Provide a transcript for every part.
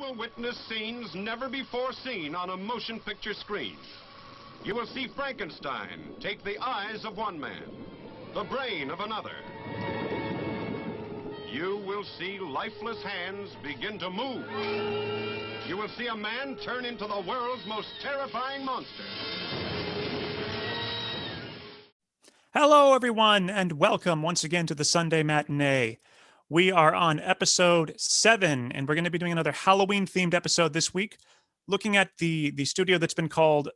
will witness scenes never before seen on a motion picture screen. You will see Frankenstein take the eyes of one man, the brain of another. You will see lifeless hands begin to move. You will see a man turn into the world's most terrifying monster. Hello, everyone, and welcome once again to the Sunday Matinee. We are on episode 7, and we're going to be doing another Halloween-themed episode this week, looking at the studio that's been called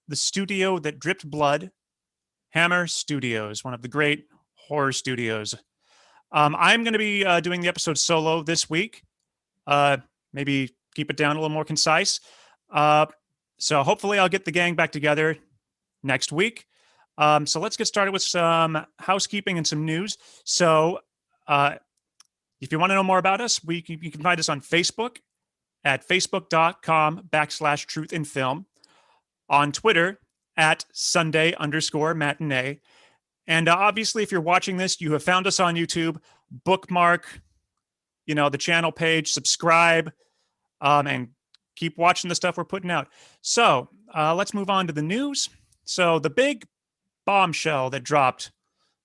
the studio that dripped blood, Hammer Studios, one of the great horror studios. I'm going to be doing the episode solo this week. Maybe keep it down a little more concise. So hopefully I'll get the gang back together next week. So let's get started with some housekeeping and some news. So if you want to know more about us, you can find us on Facebook at facebook.com/truthinfilm, on Twitter at Sunday_matinee. And obviously, if you're watching this, you have found us on YouTube. Bookmark, the channel page, subscribe, and keep watching the stuff we're putting out. So let's move on to the news. So the big bombshell that dropped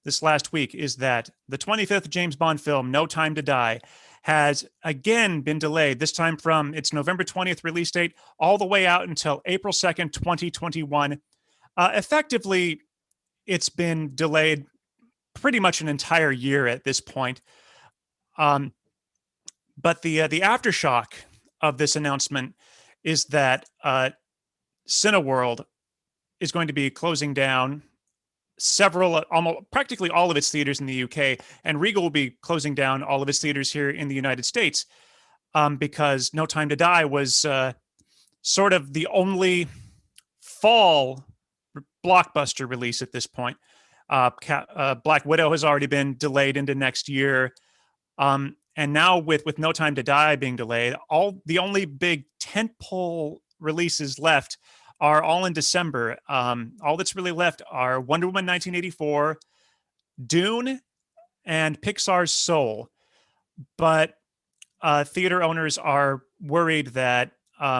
this last week is that the 25th James Bond film, No Time to Die, has again been delayed, this time from its November 20th release date all the way out until April 2nd, 2021. Effectively, it's been delayed pretty much an entire year at this point. But the aftershock of this announcement is that Cineworld is going to be closing down practically all of its theaters in the UK, and Regal will be closing down all of its theaters here in the United States, because No Time to Die was sort of the only fall blockbuster release at this point. Black Widow has already been delayed into next year, and now with No Time to Die being delayed, the only big tentpole releases left are all in December. All that's really left are Wonder Woman 1984, Dune, and Pixar's Soul. But theater owners are worried that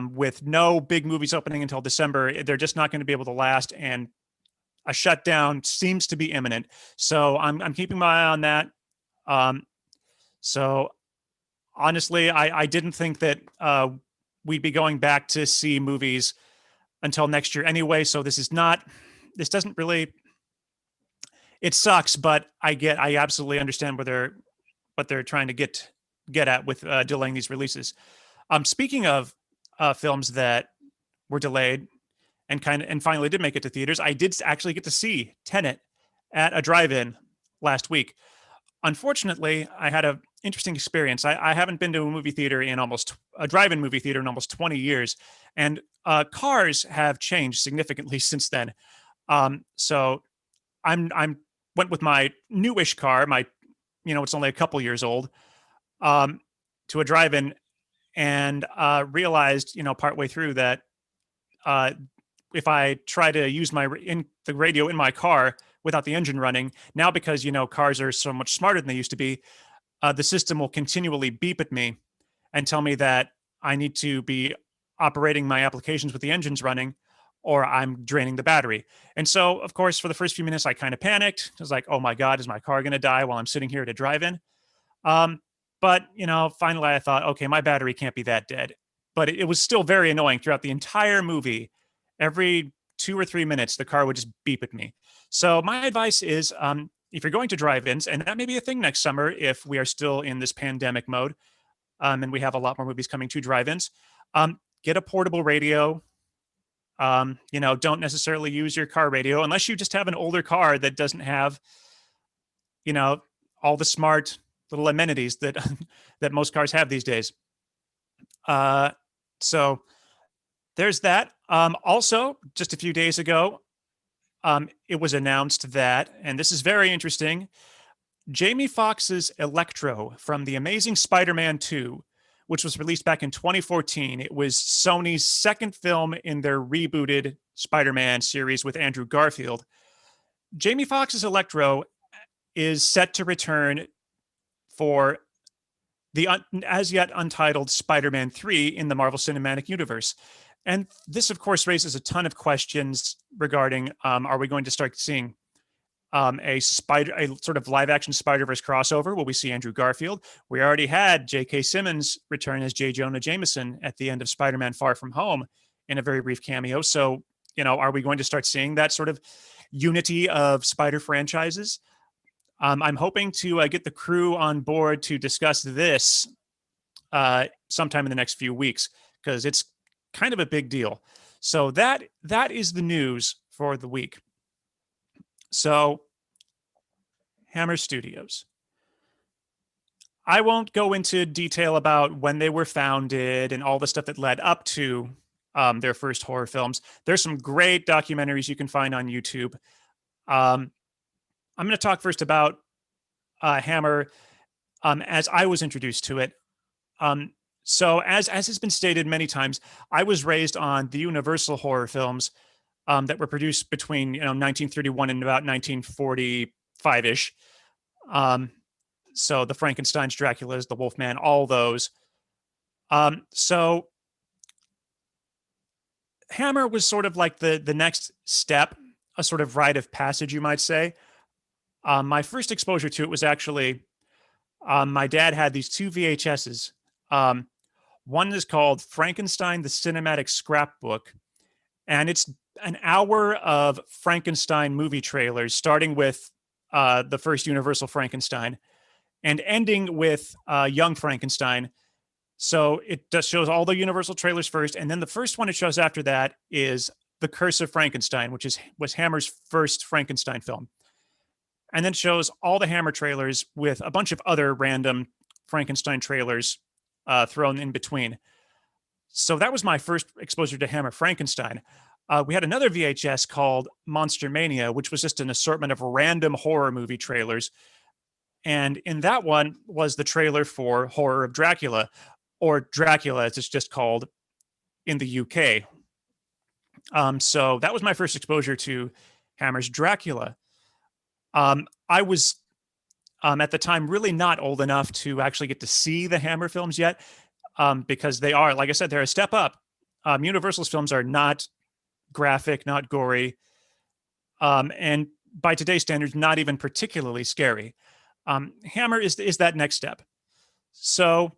with no big movies opening until December, they're just not going to be able to last, and a shutdown seems to be imminent. So I'm keeping my eye on that. So honestly, I didn't think that we'd be going back to see movies until next year anyway. So this doesn't really, it sucks, but I absolutely understand what they're trying to get at with delaying these releases. Speaking of films that were delayed and finally did make it to theaters, I did actually get to see Tenet at a drive-in last week. Unfortunately, I had an interesting experience. I haven't been to a drive-in movie theater in almost 20 years, and cars have changed significantly since then. So I'm went with my newish car, it's only a couple years old, to a drive-in, and realized, partway through that if I try to use the radio in my car without the engine running, now because, cars are so much smarter than they used to be, the system will continually beep at me and tell me that I need to be operating my applications with the engines running, or I'm draining the battery. And so, of course, for the first few minutes, I kind of panicked. I was like, oh my God, is my car going to die while I'm sitting here at a drive-in? But, finally I thought, okay, my battery can't be that dead. But it was still very annoying throughout the entire movie. Every 2 or 3 minutes, the car would just beep at me. So my advice is, if you're going to drive-ins, and that may be a thing next summer if we are still in this pandemic mode, and we have a lot more movies coming to drive-ins, get a portable radio. Don't necessarily use your car radio unless you just have an older car that doesn't have, all the smart little amenities that that most cars have these days. So there's that. Also, just a few days ago, it was announced that, and this is very interesting, Jamie Foxx's Electro from The Amazing Spider-Man 2, which was released back in 2014. It was Sony's second film in their rebooted Spider-Man series with Andrew Garfield. Jamie Foxx's Electro is set to return for the as yet untitled Spider-Man 3 in the Marvel Cinematic Universe. And this, of course, raises a ton of questions regarding are we going to start seeing a sort of live action Spider-Verse crossover? Will we see Andrew Garfield? We already had J.K. Simmons return as J. Jonah Jameson at the end of Spider-Man Far From Home in a very brief cameo. So, are we going to start seeing that sort of unity of Spider franchises? I'm hoping to get the crew on board to discuss this sometime in the next few weeks, because it's kind of a big deal. So that is the news for the week. So, Hammer Studios. I won't go into detail about when they were founded and all the stuff that led up to their first horror films. There's some great documentaries you can find on YouTube. I'm going to talk first about Hammer as I was introduced to it. So, as has been stated many times, I was raised on the Universal horror films that were produced between 1931 and about 1945-ish. So the Frankensteins, Draculas, the Wolfman, all those. So Hammer was sort of like the next step, a sort of rite of passage, you might say. My first exposure to it was actually my dad had these two VHSs. One is called Frankenstein, the Cinematic Scrapbook, and it's an hour of Frankenstein movie trailers, starting with the first Universal Frankenstein and ending with Young Frankenstein. So it just shows all the Universal trailers first, and then the first one it shows after that is The Curse of Frankenstein, which was Hammer's first Frankenstein film. And then shows all the Hammer trailers with a bunch of other random Frankenstein trailers thrown in between. So that was my first exposure to Hammer Frankenstein. We had another VHS called Monster Mania, which was just an assortment of random horror movie trailers. And in that one was the trailer for Horror of Dracula, or Dracula as it's just called in the UK. So that was my first exposure to Hammer's Dracula. I was at the time really not old enough to actually get to see the Hammer films yet, because they are, like I said, they're a step up. Universal's films are not graphic, not gory, and by today's standards, not even particularly scary. Hammer is that next step. So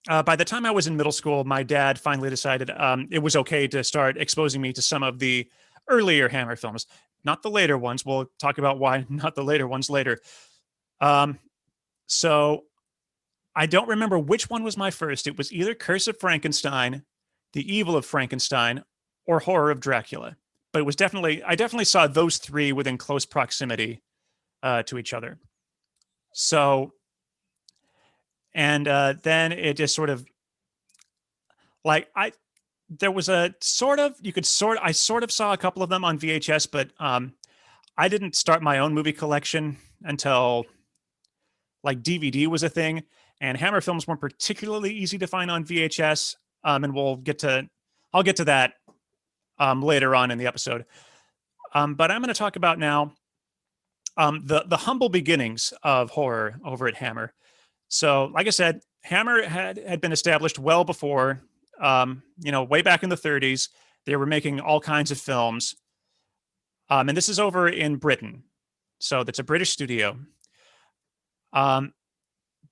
by the time I was in middle school, my dad finally decided it was okay to start exposing me to some of the earlier Hammer films, not the later ones. We'll talk about why not the later ones later. So I don't remember which one was my first. It was either Curse of Frankenstein, The Evil of Frankenstein, or Horror of Dracula. But it was I definitely saw those three within close proximity to each other. So, and then it just sort of, like, there was a sort of, I sort of saw a couple of them on VHS, but I didn't start my own movie collection until like DVD was a thing, and Hammer films weren't particularly easy to find on VHS. And I'll get to that later on in the episode. But I'm going to talk about now the humble beginnings of horror over at Hammer. So, like I said, Hammer had been established well before, way back in the 30s. They were making all kinds of films. And this is over in Britain. So that's a British studio.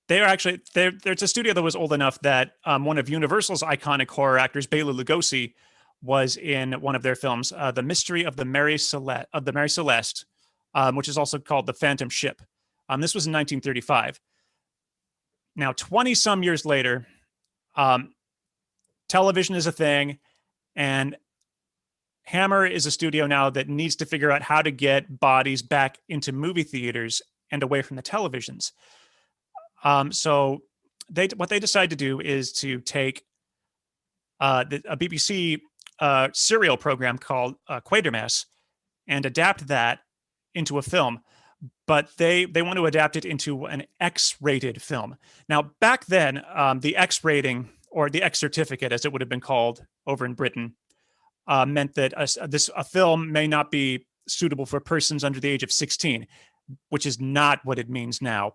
There's a studio that was old enough that one of Universal's iconic horror actors, Bela Lugosi, was in one of their films, The Mystery of the Mary Celeste, which is also called The Phantom Ship. This was in 1935. Now, 20 some years later, television is a thing, and Hammer is a studio now that needs to figure out how to get bodies back into movie theaters and away from the televisions. So what they decide to do is to take a BBC serial program called Quatermass and adapt that into a film. But they want to adapt it into an X-rated film. Now, back then, the X rating, or the X certificate, as it would have been called over in Britain, meant that a film may not be suitable for persons under the age of 16, which is not what it means now.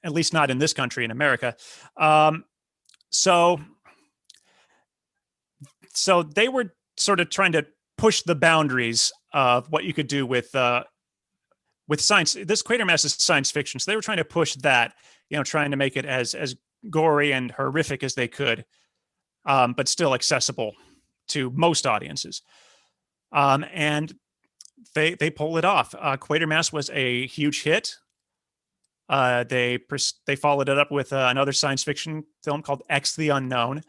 at least not in this country, in America. So they were sort of trying to push the boundaries of what you could do with science. This Quatermass is science fiction, so they were trying to push that, trying to make it as gory and horrific as they could, but still accessible to most audiences. And they pulled it off. Quatermass was a huge hit. They followed it up with another science fiction film called X the Unknown,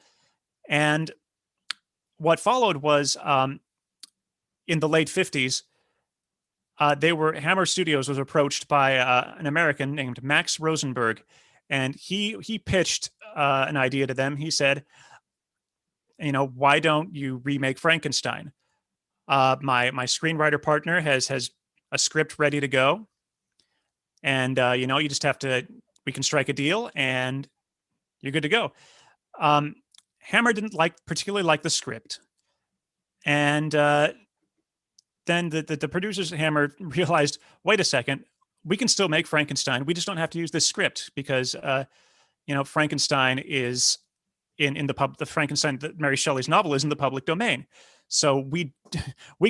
and what followed was in the late 50s. Hammer Studios was approached by an American named Max Rosenberg, and he pitched an idea to them. He said, why don't you remake Frankenstein? My screenwriter partner has a script ready to go, and you just have to, we can strike a deal and you're good to go. Hammer didn't particularly like the script, and then the producers at Hammer realized, wait a second, we can still make Frankenstein. We just don't have to use this script because Frankenstein is in the Frankenstein that Mary Shelley's novel is in the public domain. So we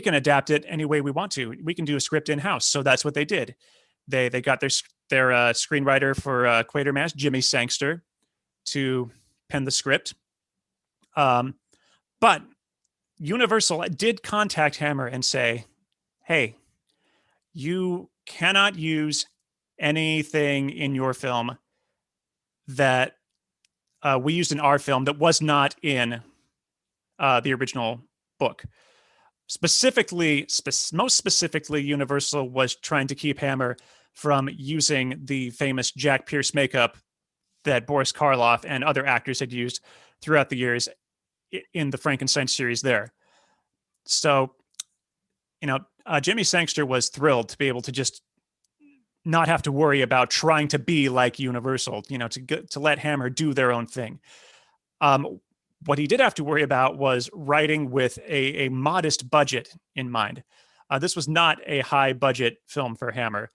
can adapt it any way we want to. We can do a script in-house. So that's what they did. They got their screenwriter for Quatermass, Jimmy Sangster, to pen the script. But Universal did contact Hammer and say, hey, you cannot use anything in your film that we used in our film that was not in the original book. Most specifically, Universal was trying to keep Hammer from using the famous Jack Pierce makeup that Boris Karloff and other actors had used throughout the years in the Frankenstein series there. So, Jimmy Sangster was thrilled to be able to just not have to worry about trying to be like Universal, to let Hammer do their own thing. What he did have to worry about was writing with a modest budget in mind. This was not a high budget film for Hammer.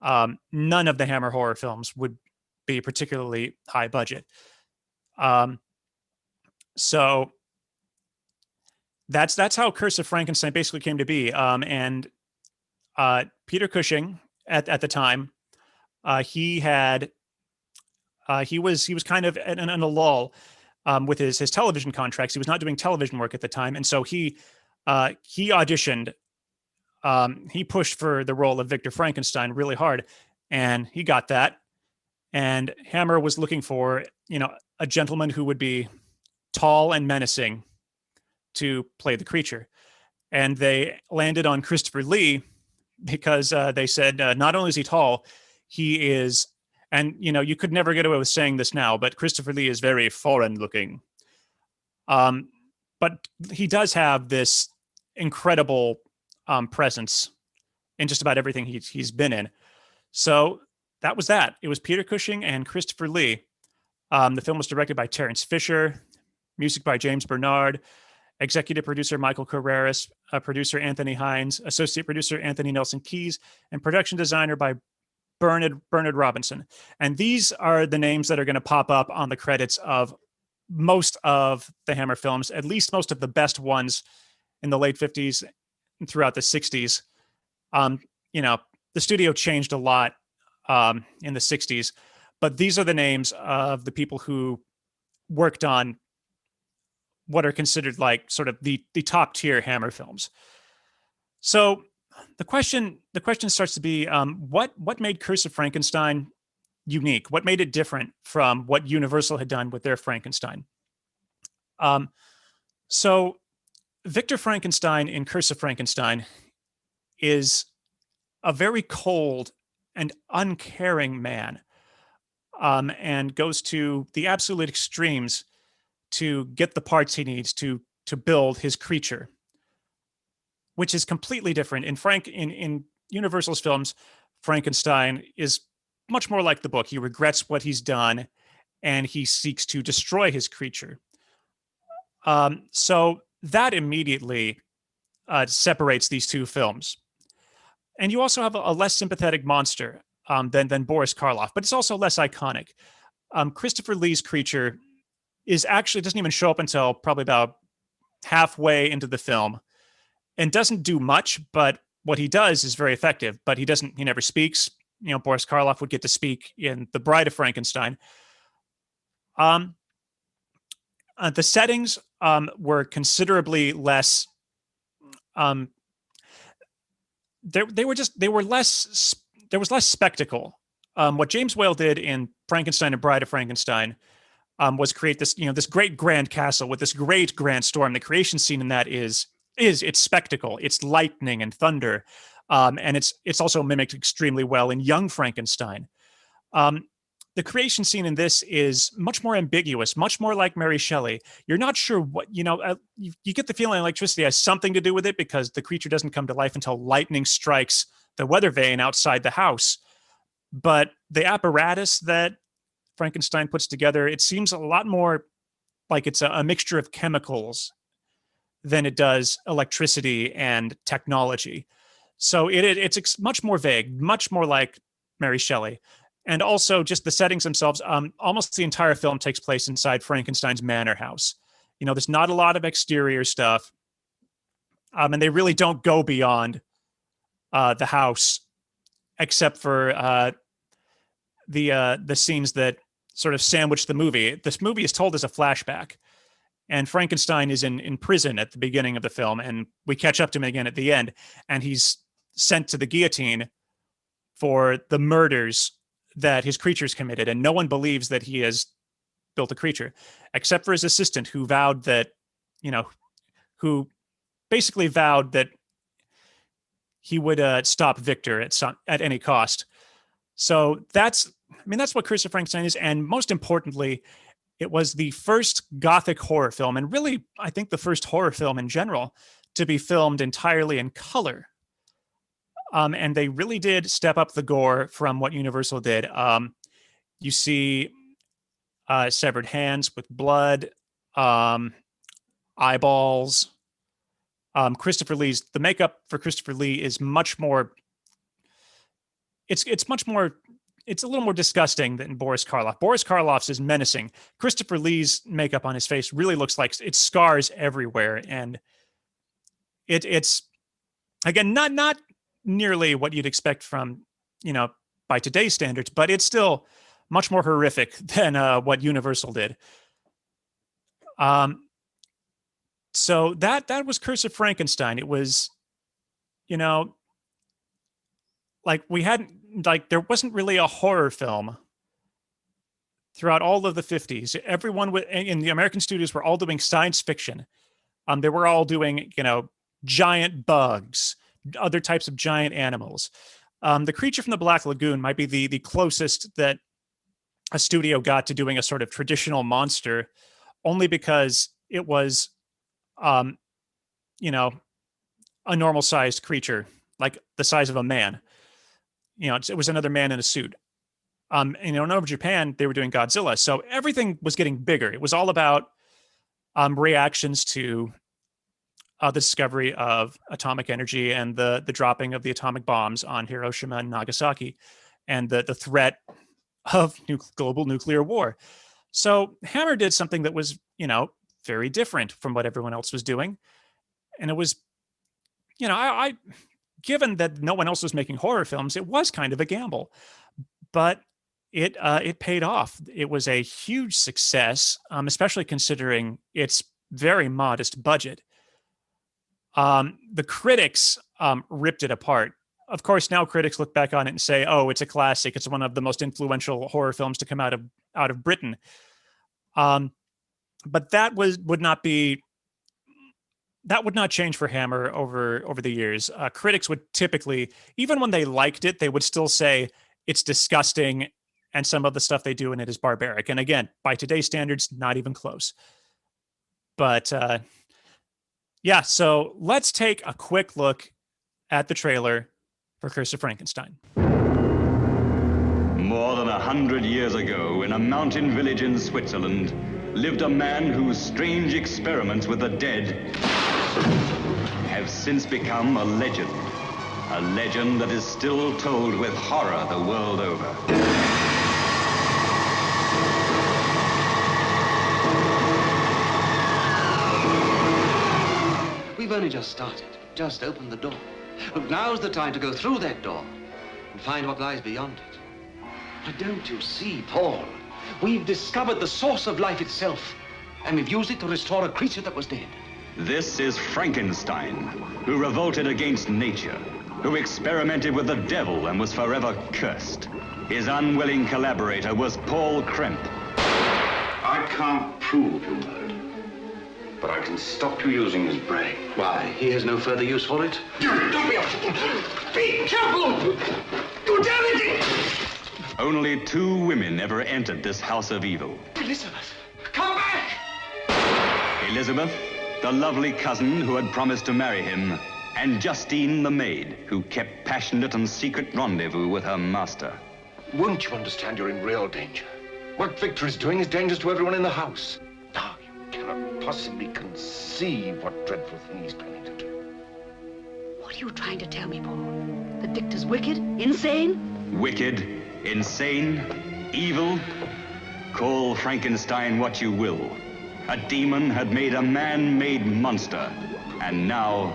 None of the Hammer horror films would be particularly high budget. So that's how Curse of Frankenstein basically came to be. And Peter Cushing at the time, he was kind of in a lull with his television contracts. He was not doing television work at the time, and so he auditioned. He pushed for the role of Victor Frankenstein really hard, and he got that. And Hammer was looking for a gentleman who would be tall and menacing to play the creature, and they landed on Christopher Lee because they said not only is he tall, he is, and you could never get away with saying this now, but Christopher Lee is very foreign looking. But he does have this incredible presence in just about everything he's been in. So that was that. It was Peter Cushing and Christopher Lee. The film was directed by Terrence Fisher, music by James Bernard, executive producer Michael Carreras, producer Anthony Hines, associate producer Anthony Nelson Keys, and production designer by Bernard Robinson. And these are the names that are going to pop up on the credits of most of the Hammer films, at least most of the best ones in the late 50s and throughout the 60s. The studio changed a lot in the 60s, but these are the names of the people who worked on what are considered like sort of the top tier Hammer films. So the question starts to be, what made Curse of Frankenstein unique? What made it different from what Universal had done with their Frankenstein? So Victor Frankenstein in Curse of Frankenstein is a very cold and uncaring man, and goes to the absolute extremes to get the parts he needs to build his creature, which is completely different. In Universal's films, Frankenstein is much more like the book. He regrets what he's done, and he seeks to destroy his creature. So that immediately separates these two films. And you also have a less sympathetic monster. than Boris Karloff, but it's also less iconic. Christopher Lee's creature doesn't even show up until probably about halfway into the film, and doesn't do much, but what he does is very effective. But he never speaks. Boris Karloff would get to speak in The Bride of Frankenstein. The settings were considerably less. There was less spectacle. What James Whale did in Frankenstein and Bride of Frankenstein was create this great grand castle with this great grand storm. The creation scene in that is it's spectacle. It's lightning and thunder, and it's also mimicked extremely well in Young Frankenstein. The creation scene in this is much more ambiguous, much more like Mary Shelley. You're not sure what, you get the feeling electricity has something to do with it because the creature doesn't come to life until lightning strikes the weather vane outside the house. But the apparatus that Frankenstein puts together, it seems a lot more like it's a mixture of chemicals than it does electricity and technology. So it's much more vague, much more like Mary Shelley. And also just the settings themselves, almost the entire film takes place inside Frankenstein's manor house. There's not a lot of exterior stuff. And they really don't go beyond the house, except for the scenes that sort of sandwich the movie. This movie is told as a flashback. And Frankenstein is in prison at the beginning of the film, and we catch up to him again at the end. And he's sent to the guillotine for the murders that his creatures committed, and no one believes that he has built a creature, except for his assistant, who vowed that, who basically vowed that he would stop Victor at any cost. So that's what Curse of Frankenstein is, and most importantly, it was the first Gothic horror film, and really, I think the first horror film in general, to be filmed entirely in color. And they really did step up the gore from what Universal did. You see severed hands with blood, eyeballs. The makeup for Christopher Lee is much more. It's a little more disgusting than Boris Karloff. Boris Karloff's is menacing. Christopher Lee's makeup on his face really looks like it's scars everywhere, and it's again not nearly what you'd expect from, by today's standards, but it's still much more horrific than what Universal did. So that was Curse of Frankenstein. It was, there wasn't really a horror film throughout all of the 50s. Everyone in the American studios were all doing science fiction. They were all doing, giant bugs, other types of giant animals. The Creature from the Black Lagoon might be the closest that a studio got to doing a sort of traditional monster, only because it was, a normal-sized creature, like the size of a man. It was another man in a suit. In over Japan, they were doing Godzilla, so everything was getting bigger. It was all about reactions to the discovery of atomic energy and the dropping of the atomic bombs on Hiroshima and Nagasaki, and the threat of global nuclear war. So Hammer did something that was, very different from what everyone else was doing. And it was, I given that no one else was making horror films, it was kind of a gamble, but it paid off. It was a huge success, especially considering its very modest budget. The critics ripped it apart. Of course, now critics look back on it and say, "Oh, it's a classic. It's one of the most influential horror films to come out of Britain." But that would not change for Hammer over the years. Critics would typically, even when they liked it, they would still say it's disgusting, and some of the stuff they do in it is barbaric. And again, by today's standards, not even close. But yeah, so let's take a quick look at the trailer for Curse of Frankenstein. More than 100 years ago, in a mountain village in Switzerland, lived a man whose strange experiments with the dead have since become a legend. A legend that is still told with horror the world over. We've only just started, just opened the door. Look, now's the time to go through that door and find what lies beyond it. But don't you see, Paul? We've discovered the source of life itself, and we've used it to restore a creature that was dead. This is Frankenstein, who revolted against nature, who experimented with the devil and was forever cursed. His unwilling collaborator was Paul Kremp. I can't prove you murdered, but I can stop you using his brain. Why, he has no further use for it? Don't be a fool! Be careful! You damned it! Only 2 women ever entered this house of evil. Elizabeth, come back! Elizabeth, the lovely cousin who had promised to marry him, and Justine the maid, who kept passionate and secret rendezvous with her master. Won't you understand you're in real danger? What Victor is doing is dangerous to everyone in the house. Now, you cannot possibly conceive what dreadful thing he's planning to do. What are you trying to tell me, Paul? That Victor's wicked? Insane? Wicked, insane, evil. Call Frankenstein what you will. A demon had made a man-made monster, and now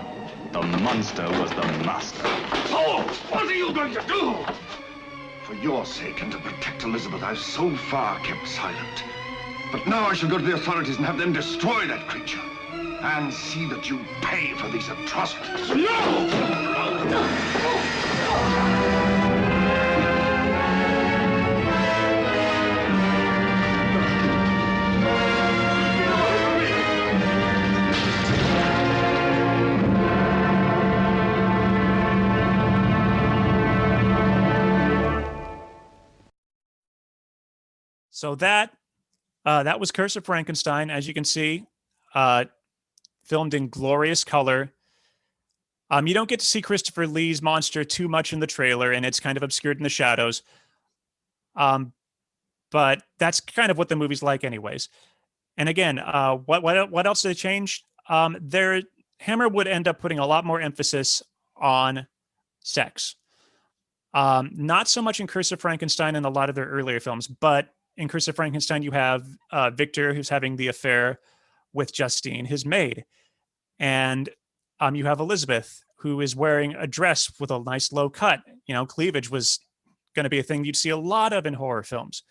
the monster was the master. Paul, what are you going to do? For your sake and to protect Elizabeth, I've so far kept silent. But now I shall go to the authorities and have them destroy that creature. And see that you pay for these atrocities. No! So that was Curse of Frankenstein, as you can see, filmed in glorious color. You don't get to see Christopher Lee's monster too much in the trailer, and it's kind of obscured in the shadows. But that's kind of what the movie's like, anyways. And again, what else did they change? Hammer would end up putting a lot more emphasis on sex. Not so much in Curse of Frankenstein and a lot of their earlier films, but in Curse of Frankenstein, you have Victor, who's having the affair with Justine, his maid. And you have Elizabeth, who is wearing a dress with a nice low cut. You know, cleavage was going to be a thing you'd see a lot of in horror films.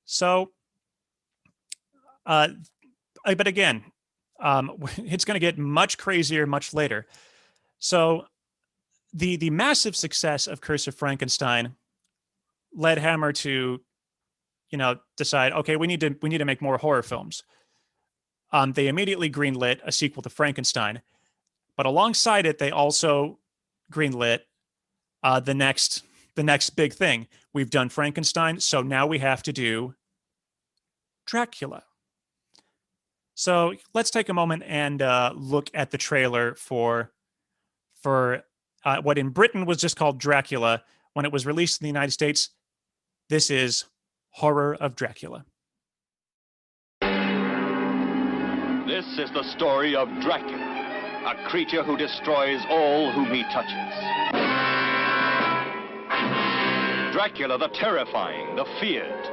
So, but again, it's going to get much crazier much later. So the massive success of Curse of Frankenstein led Hammer to, decide, okay, we need to make more horror films. They immediately greenlit a sequel to Frankenstein, but alongside it, they also greenlit the next big thing. We've done Frankenstein, so now we have to do Dracula. So let's take a moment and look at the trailer for what in Britain was just called Dracula. When it was released in the United States, this is Horror of Dracula. This is the story of Dracula, a creature who destroys all whom he touches. Dracula, the terrifying, the feared,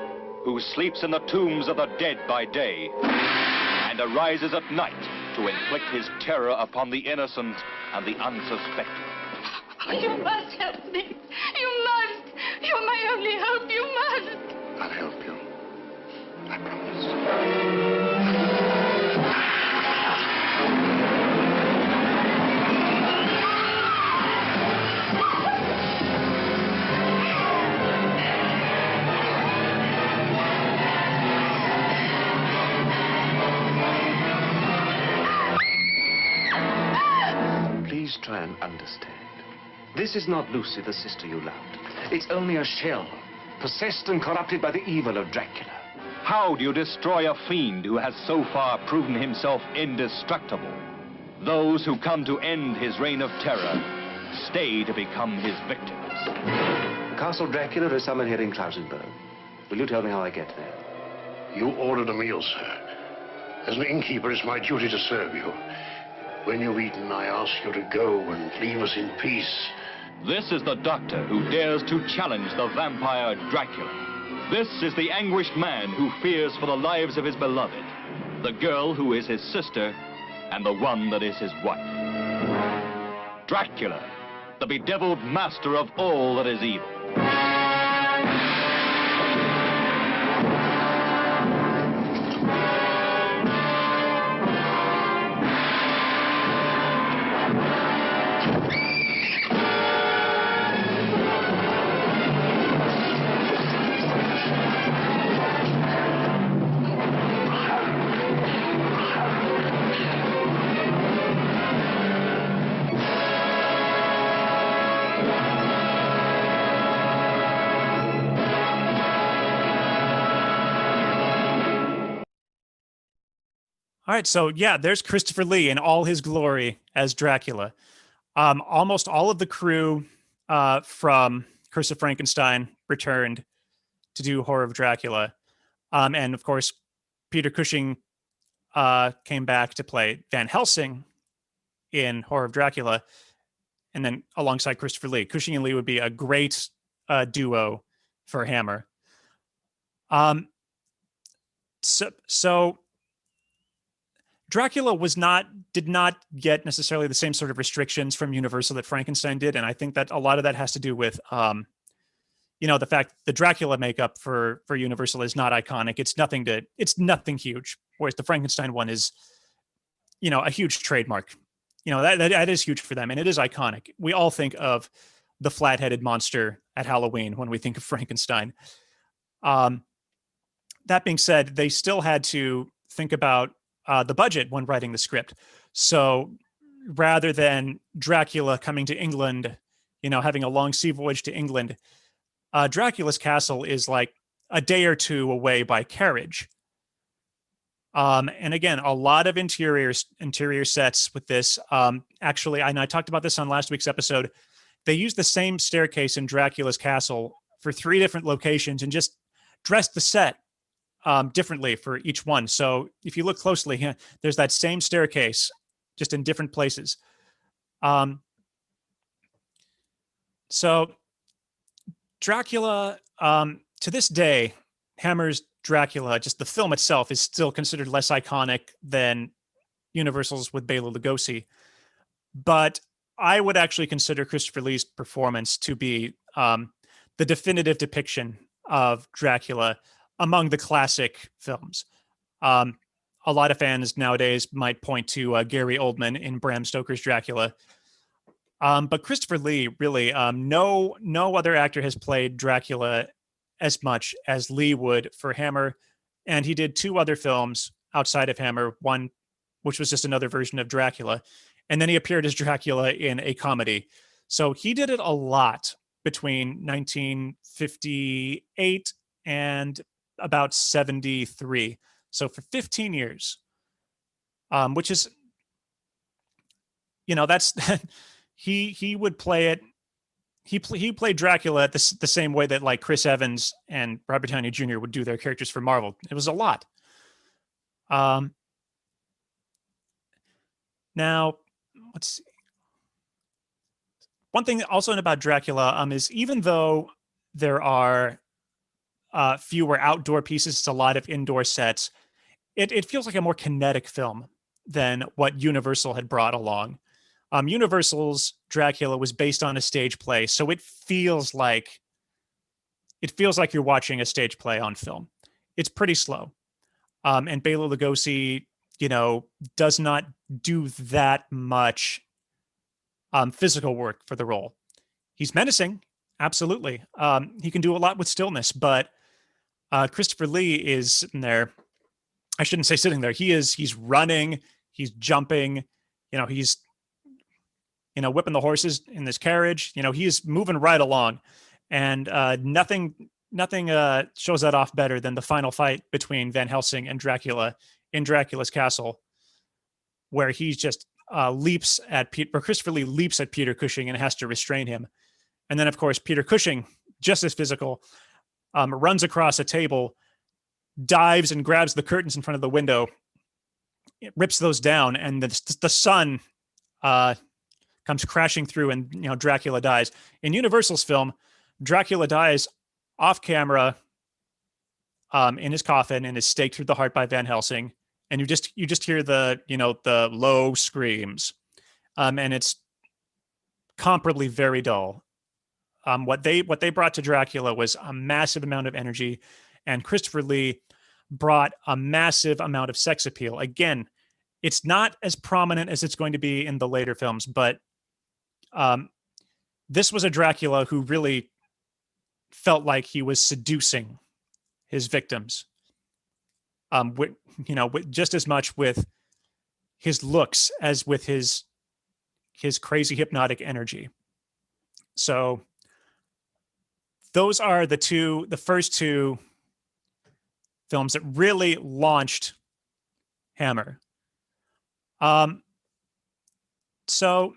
who sleeps in the tombs of the dead by day and arises at night to inflict his terror upon the innocent and the unsuspecting. Oh, you must help me. You must. You're my only hope. You must. I'll help you. I promise. Please try and understand. This is not Lucy, the sister you loved. It's only a shell, possessed and corrupted by the evil of Dracula. How do you destroy a fiend who has so far proven himself indestructible? Those who come to end his reign of terror stay to become his victims. Castle Dracula is somewhere here in Klausenberg. Will you tell me how I get there? You ordered a meal, sir. As an innkeeper, it's my duty to serve you. When you've eaten, I ask you to go and leave us in peace This is the doctor who dares to challenge the vampire Dracula. This is the anguished man who fears for the lives of his beloved, the girl who is his sister, and the one that is his wife. Dracula, the bedeviled master of all that is evil. All right, so yeah, there's Christopher Lee in all his glory as Dracula. Almost all of the crew from Curse of Frankenstein returned to do Horror of Dracula. And of course, Peter Cushing came back to play Van Helsing in Horror of Dracula, and then alongside Christopher Lee. Cushing and Lee would be a great duo for Hammer. So Dracula did not get necessarily the same sort of restrictions from Universal that Frankenstein did, and I think that a lot of that has to do with, the fact the Dracula makeup for Universal is not iconic. It's nothing huge, whereas the Frankenstein one is, a huge trademark. That is huge for them, and it is iconic. We all think of the flat-headed monster at Halloween when we think of Frankenstein. That being said, they still had to think about the budget when writing the script. So rather than Dracula coming to England, having a long sea voyage to England, Dracula's castle is like a day or two away by carriage. And again, a lot of interior sets with this. Actually, and I talked about this on last week's episode. They used the same staircase in Dracula's castle for 3 different locations and just dressed the set differently for each one. So if you look closely, there's that same staircase, just in different places. So Dracula, to this day, Hammer's Dracula, just the film itself, is still considered less iconic than Universal's with Bela Lugosi. But I would actually consider Christopher Lee's performance to be the definitive depiction of Dracula among the classic films. A lot of fans nowadays might point to Gary Oldman in Bram Stoker's Dracula. But Christopher Lee, really, no other actor has played Dracula as much as Lee would for Hammer. And he did 2 other films outside of Hammer, one which was just another version of Dracula. And then he appeared as Dracula in a comedy. So he did it a lot between 1958 and about 73. So for 15 years, which is, that's he would play it. He played Dracula the same way that like Chris Evans and Robert Downey Jr. would do their characters for Marvel. It was a lot. Now, let's see. One thing also about Dracula is even though there are fewer outdoor pieces, it's a lot of indoor sets, it feels like a more kinetic film than what Universal had brought along. Universal's Dracula was based on a stage play, so it feels like you're watching a stage play on film. It's pretty slow. And Bela Lugosi, does not do that much physical work for the role. He's menacing, absolutely. He can do a lot with stillness, but Christopher Lee is sitting there. I shouldn't say sitting there. He's running, he's jumping, he's whipping the horses in this carriage. He's moving right along, and nothing shows that off better than the final fight between Van Helsing and Dracula in Dracula's castle, where he just leaps at Christopher Lee leaps at Peter Cushing and has to restrain him. And then, of course, Peter Cushing, just as physical, runs across a table, dives and grabs the curtains in front of the window, rips those down, and the sun comes crashing through, and Dracula dies. In Universal's film, Dracula dies off camera, in his coffin, and is staked through the heart by Van Helsing, and you just hear the the low screams, and it's comparably very dull. What they brought to Dracula was a massive amount of energy, and Christopher Lee brought a massive amount of sex appeal. Again, it's not as prominent as it's going to be in the later films, but this was a Dracula who really felt like he was seducing his victims, with just as much with his looks as with his crazy hypnotic energy. So those are the first two films that really launched Hammer. So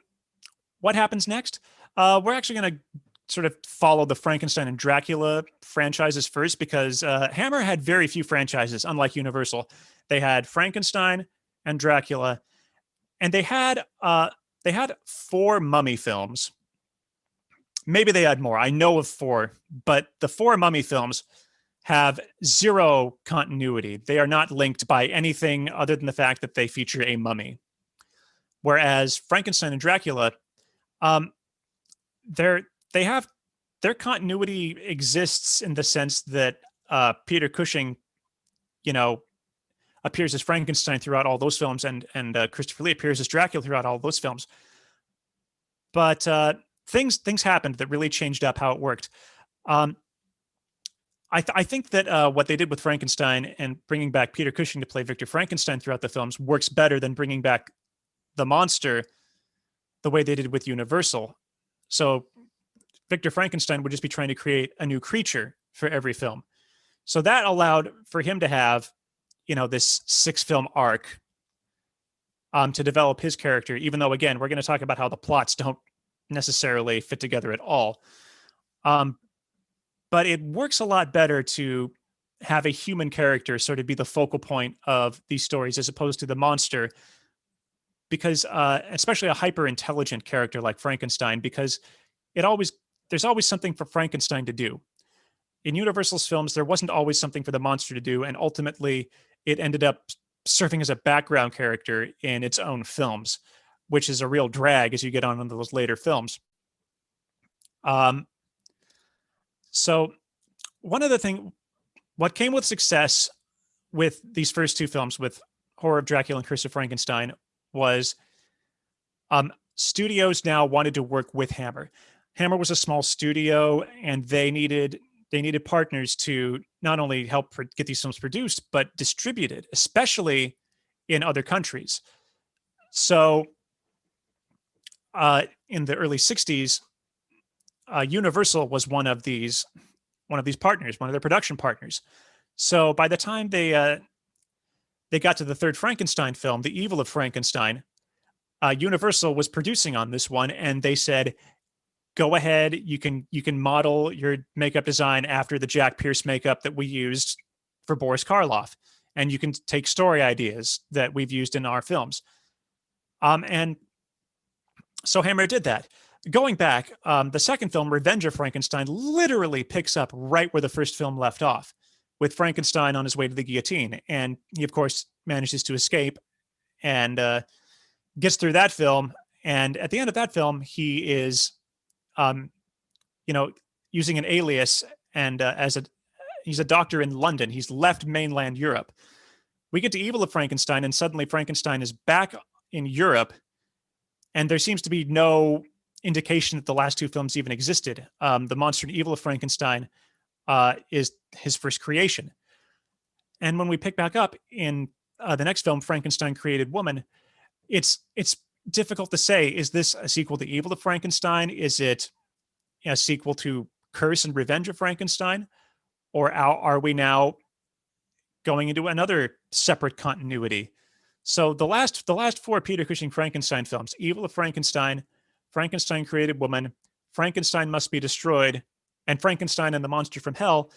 what happens next? We're actually going to sort of follow the Frankenstein and Dracula franchises first, because Hammer had very few franchises, unlike Universal. They had Frankenstein and Dracula, and they had 4 mummy films. Maybe they had more. I know of 4, but the 4 mummy films have zero continuity. They are not linked by anything other than the fact that they feature a mummy. Whereas Frankenstein and Dracula, their continuity exists in the sense that Peter Cushing, appears as Frankenstein throughout all those films, and Christopher Lee appears as Dracula throughout all those films. But things happened that really changed up how it worked. I think that what they did with Frankenstein and bringing back Peter Cushing to play Victor Frankenstein throughout the films works better than bringing back the monster the way they did with Universal. So Victor Frankenstein would just be trying to create a new creature for every film. So that allowed for him to have, this 6-film arc to develop his character, even though, again, we're going to talk about how the plots don't necessarily fit together at all. But it works a lot better to have a human character sort of be the focal point of these stories as opposed to the monster, because especially a hyper intelligent character like Frankenstein, because there's always something for Frankenstein to do. In Universal's films, there wasn't always something for the monster to do, and ultimately it ended up serving as a background character in its own films, which is a real drag as you get on into those later films. So one of the things, what came with success with these first 2 films, with Horror of Dracula and Curse of Frankenstein, was studios now wanted to work with Hammer. Hammer was a small studio, and they needed partners to not only help get these films produced, but distributed, especially in other countries. So in the early 60s, Universal was one of these partners, one of their production partners. So by the time they got to the 3rd Frankenstein film, The Evil of Frankenstein, Universal was producing on this one, and they said, go ahead, you can model your makeup design after the Jack Pierce makeup that we used for Boris Karloff, and you can take story ideas that we've used in our films. And so Hammer did that. Going back, the second film, Revenge of Frankenstein, literally picks up right where the first film left off, with Frankenstein on his way to the guillotine. And he, of course, manages to escape and gets through that film. And at the end of that film, he is, using an alias, and he's a doctor in London. He's left mainland Europe. We get to Evil of Frankenstein, and suddenly Frankenstein is back in Europe, and there seems to be no indication that the last 2 films even existed. The Monster and Evil of Frankenstein is his first creation. And when we pick back up in the next film, Frankenstein Created Woman, it's difficult to say, is this a sequel to Evil of Frankenstein? Is it a sequel to Curse and Revenge of Frankenstein? Or are we now going into another separate continuity? So the last 4 Peter Cushing Frankenstein films, Evil of Frankenstein, Frankenstein Created Woman, Frankenstein Must Be Destroyed, and Frankenstein and the Monster from Hell,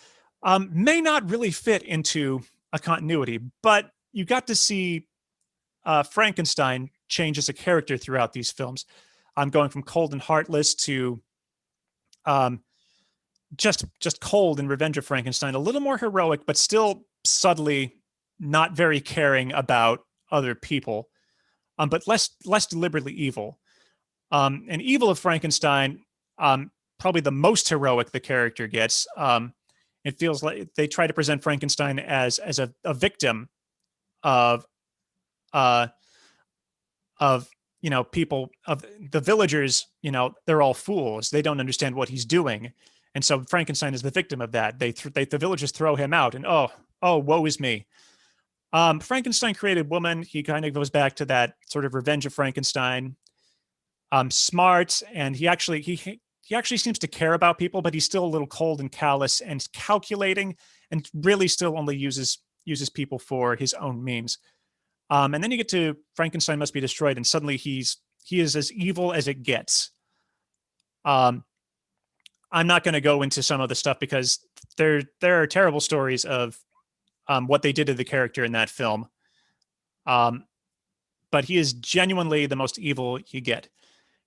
may not really fit into a continuity, but you got to see Frankenstein change as a character throughout these films. going from cold and heartless to just cold in Revenge of Frankenstein, a little more heroic, but still subtly not very caring about other people, but less deliberately evil. And Evil of Frankenstein, probably the most heroic the character gets. It feels like they try to present Frankenstein as a victim of people, of the villagers. They're all fools. They don't understand what he's doing, and so Frankenstein is the victim of that. The villagers throw him out, and oh, woe is me. Frankenstein created woman. He kind of goes back to that sort of Revenge of Frankenstein. Smart, and he actually seems to care about people, but he's still a little cold and callous and calculating, and really still only uses people for his own means. And then you get to Frankenstein Must Be Destroyed, and suddenly he is as evil as it gets. I'm not going to go into some of the stuff because there are terrible stories of what they did to the character in that film. But he is genuinely the most evil you get.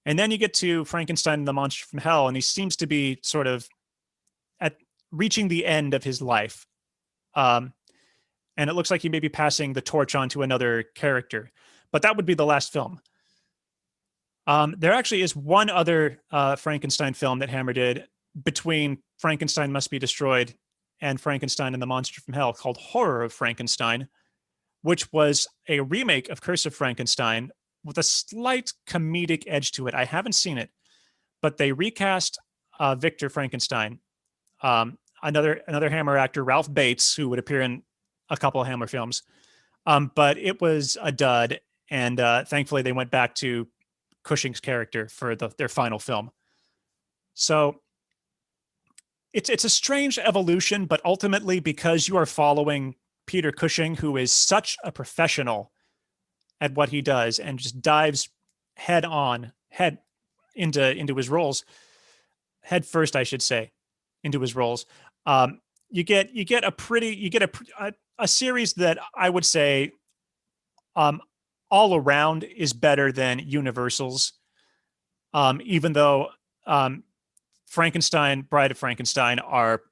And then you get to Frankenstein and the Monster from Hell, and he seems to be sort of at reaching the end of his life. And it looks like he may be passing the torch on to another character. But that would be the last film. There actually is one other Frankenstein film that Hammer did between Frankenstein Must Be Destroyed and Frankenstein and the Monster from Hell, called Horror of Frankenstein, which was a remake of Curse of Frankenstein with a slight comedic edge to it. I haven't seen it, but they recast Victor Frankenstein, another Hammer actor, Ralph Bates, who would appear in a couple of Hammer films. But it was a dud, and thankfully they went back to Cushing's character for their final film. So it's a strange evolution, but ultimately, because you are following Peter Cushing, who is such a professional at what he does and just dives head into his roles, head first, I should say, into his roles. You get a series that I would say, all around is better than Universal's. Even though Frankenstein, Bride of Frankenstein are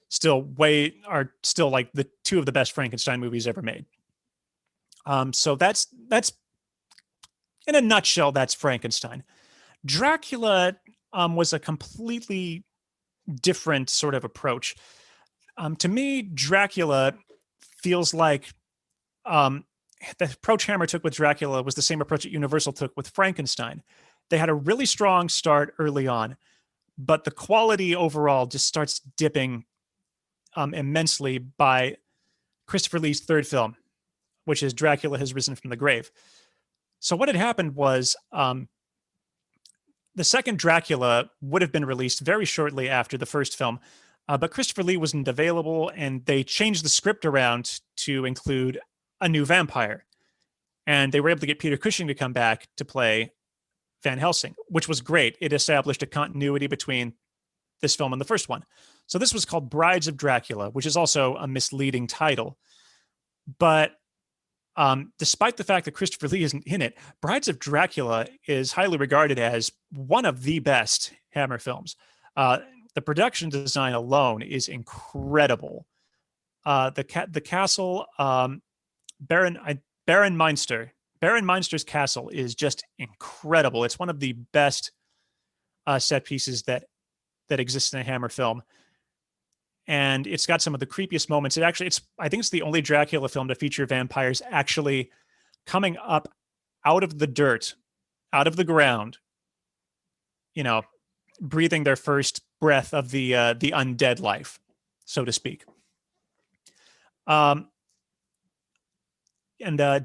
still like the two of the best Frankenstein movies ever made. So that's in a nutshell, that's Frankenstein. Dracula was a completely different sort of approach. To me, Dracula feels like the approach Hammer took with Dracula was the same approach that Universal took with Frankenstein. They had a really strong start early on, but the quality overall just starts dipping immensely by Christopher Lee's third film, which is Dracula Has Risen from the Grave. So what had happened was the second Dracula would have been released very shortly after the first film, but Christopher Lee wasn't available, and they changed the script around to include a new vampire. And they were able to get Peter Cushing to come back to play Van Helsing, which was great. It established a continuity between this film and the first one. So this was called Brides of Dracula, which is also a misleading title. But despite the fact that Christopher Lee isn't in it, Brides of Dracula is highly regarded as one of the best Hammer films. The production design alone is incredible. The castle, Baron Meinster's castle is just incredible. It's one of the best set pieces that exists in a Hammer film. And it's got some of the creepiest moments. I think it's the only Dracula film to feature vampires actually coming up out of the dirt, out of the ground, breathing their first breath of the undead life, so to speak. And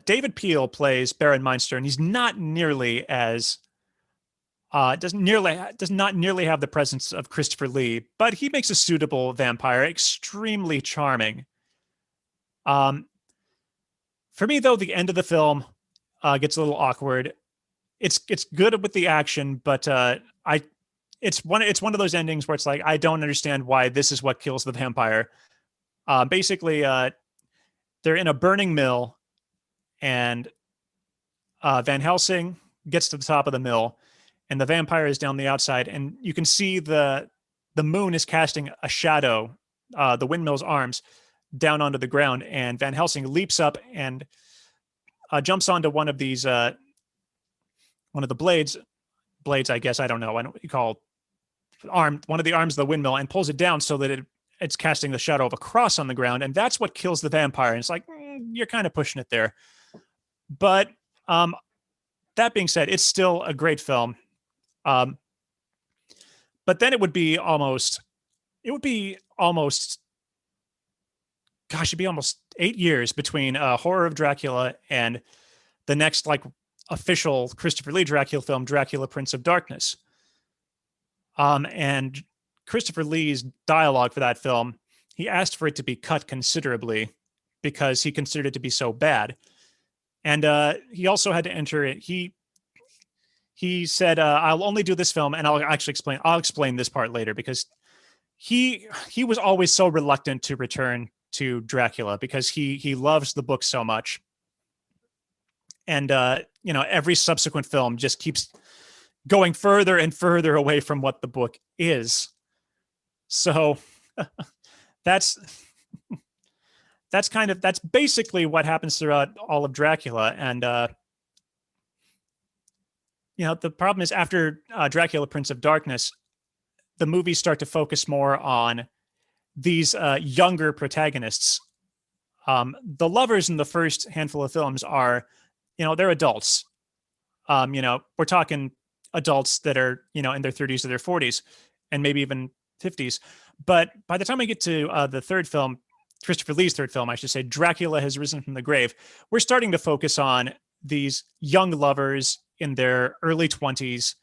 David Peel plays Baron Meinster, and he's not nearly as does not nearly have the presence of Christopher Lee, but he makes a suitable vampire, extremely charming. For me, though, the end of the film gets a little awkward. It's good with the action, but it's one of those endings where it's like, I don't understand why this is what kills the vampire. Basically, they're in a burning mill, and Van Helsing, gets to the top of the mill, and the vampire is down the outside, and you can see the moon is casting a shadow, the windmill's arms, down onto the ground, and Van Helsing leaps up and jumps onto one of these, one of the blades, I guess, I don't know what you call one of the arms of the windmill, and pulls it down so that it's casting the shadow of a cross on the ground, and that's what kills the vampire. And it's like, you're kind of pushing it there. But that being said, it's still a great film. But then it would be almost, gosh, it'd be almost 8 years between Horror of Dracula and the next like official Christopher Lee Dracula film, Dracula, Prince of Darkness. And Christopher Lee's dialogue for that film, he asked for it to be cut considerably because he considered it to be so bad. And he also had to enter it. He said, I'll only do this film, and I'll explain this part later, because he was always so reluctant to return to Dracula because he loves the book so much. And every subsequent film just keeps going further and further away from what the book is. So that's basically what happens throughout all of Dracula. And the problem is, after Dracula, Prince of Darkness, the movies start to focus more on these younger protagonists. The lovers in the first handful of films are, they're adults. We're talking adults that are, in their 30s or their 40s, and maybe even 50s. But by the time I get to the third film, Christopher Lee's third film, I should say, Dracula Has Risen from the Grave, we're starting to focus on these young lovers in their early 20s.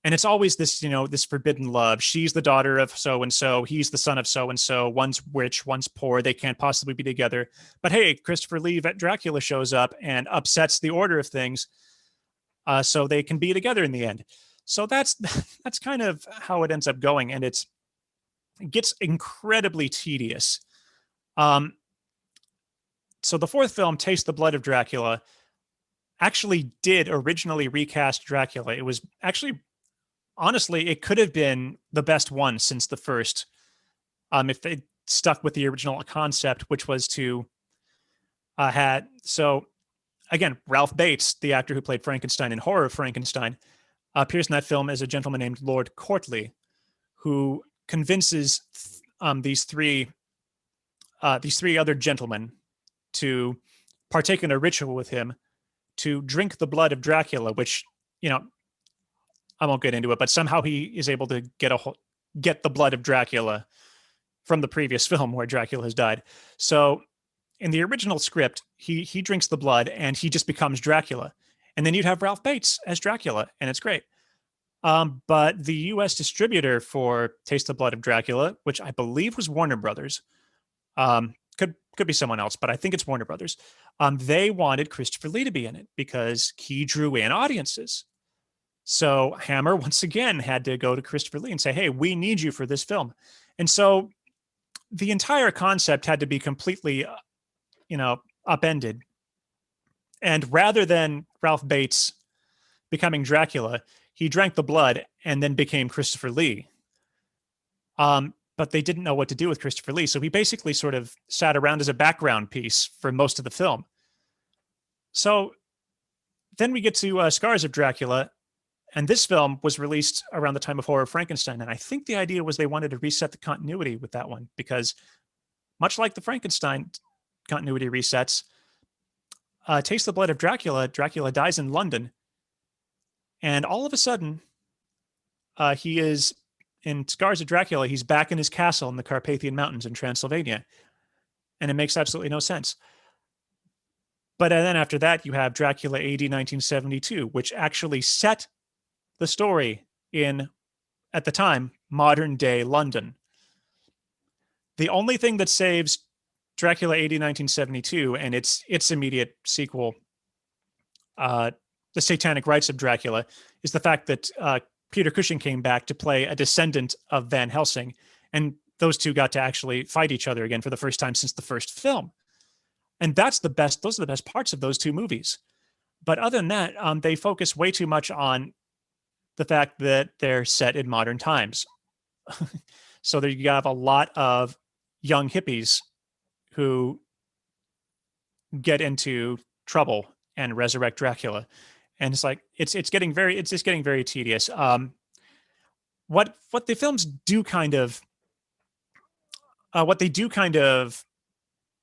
And it's always this, this forbidden love. She's the daughter of so-and-so. He's the son of so-and-so. One's rich, one's poor. They can't possibly be together. But hey, Christopher Lee Dracula shows up and upsets the order of things, so they can be together in the end. So that's kind of how it ends up going. And it gets incredibly tedious. So the fourth film, Taste the Blood of Dracula, actually did originally recast Dracula. It was actually, honestly, it could have been the best one since the first, if they stuck with the original concept, which was to so again, Ralph Bates, the actor who played Frankenstein in Horror of Frankenstein, appears in that film as a gentleman named Lord Courtly, who convinces these three other gentlemen to partake in a ritual with him to drink the blood of Dracula, which, I won't get into it, but somehow he is able to get the blood of Dracula from the previous film where Dracula has died. So in the original script, he drinks the blood and he just becomes Dracula. And then you'd have Ralph Bates as Dracula, and it's great. But the U.S. distributor for Taste the Blood of Dracula, which I believe was Warner Brothers, could be someone else, but I think it's Warner Brothers. They wanted Christopher Lee to be in it because he drew in audiences. So Hammer, once again, had to go to Christopher Lee and say, hey, we need you for this film. And so the entire concept had to be completely, upended. And rather than Ralph Bates becoming Dracula, he drank the blood and then became Christopher Lee. But they didn't know what to do with Christopher Lee. So he basically sort of sat around as a background piece for most of the film. So then we get to Scars of Dracula. And this film was released around the time of Horror of Frankenstein. And I think the idea was they wanted to reset the continuity with that one, because much like the Frankenstein continuity resets, Taste the Blood of Dracula, Dracula dies in London. And all of a sudden, he is, in Scars of Dracula, he's back in his castle in the Carpathian Mountains in Transylvania. And it makes absolutely no sense. But then after that, you have Dracula AD 1972, which actually set the story in, at the time, modern day London. The only thing that saves Dracula AD 1972 and its immediate sequel, The Satanic Rites of Dracula, is the fact that Peter Cushing came back to play a descendant of Van Helsing, and those two got to actually fight each other again for the first time since the first film. And those are the best parts of those two movies. But other than that, they focus way too much on the fact that they're set in modern times. So there you have a lot of young hippies who get into trouble and resurrect Dracula. And it's like it's just getting very tedious. What the films do kind of what they do kind of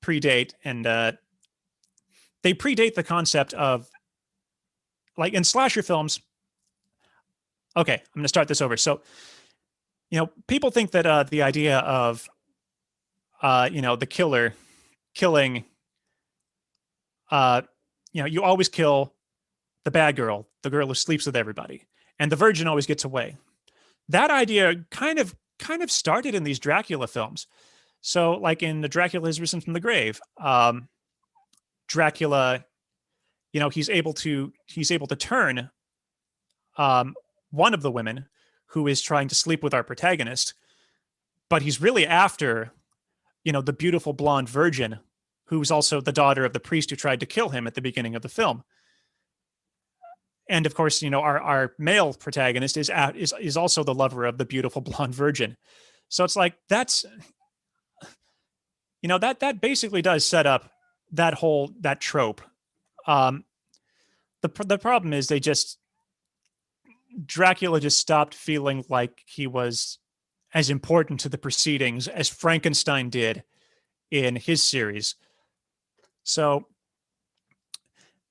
predate, and they predate the concept of, like, in slasher films. Okay, I'm going to start this over. So, people think that the idea of the killer killing, you always kill the bad girl, the girl who sleeps with everybody, and the virgin always gets away. That idea kind of started in these Dracula films. So, like in The Dracula Has Risen from the Grave, Dracula, he's able to turn one of the women who is trying to sleep with our protagonist, but he's really after, the beautiful blonde virgin who's also the daughter of the priest who tried to kill him at the beginning of the film. And of course, our male protagonist is also the lover of the beautiful blonde virgin. So it's like that basically does set up that trope. The problem is Dracula just stopped feeling like he was as important to the proceedings as Frankenstein did in his series. So,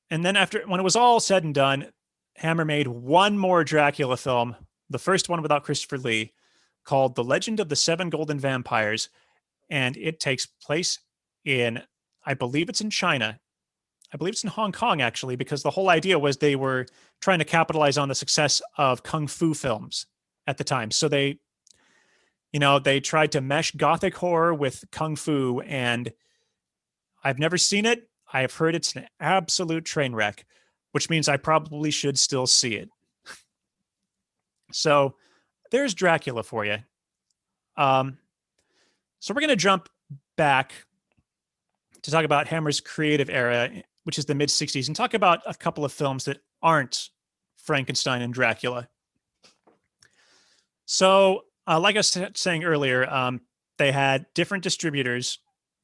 and then when it was all said and done, Hammer made one more Dracula film, the first one without Christopher Lee, called The Legend of the Seven Golden Vampires. And it takes place in, I believe it's in China. I believe it's in Hong Kong, actually, because the whole idea was they were trying to capitalize on the success of Kung Fu films at the time. So they tried to mesh Gothic horror with Kung Fu, and I've never seen it. I have heard it's an absolute train wreck, which means I probably should still see it. So there's Dracula for you. So we're going to jump back to talk about Hammer's creative era, which is the mid-'60s, and talk about a couple of films that aren't Frankenstein and Dracula. So, like I was saying earlier, they had different distributors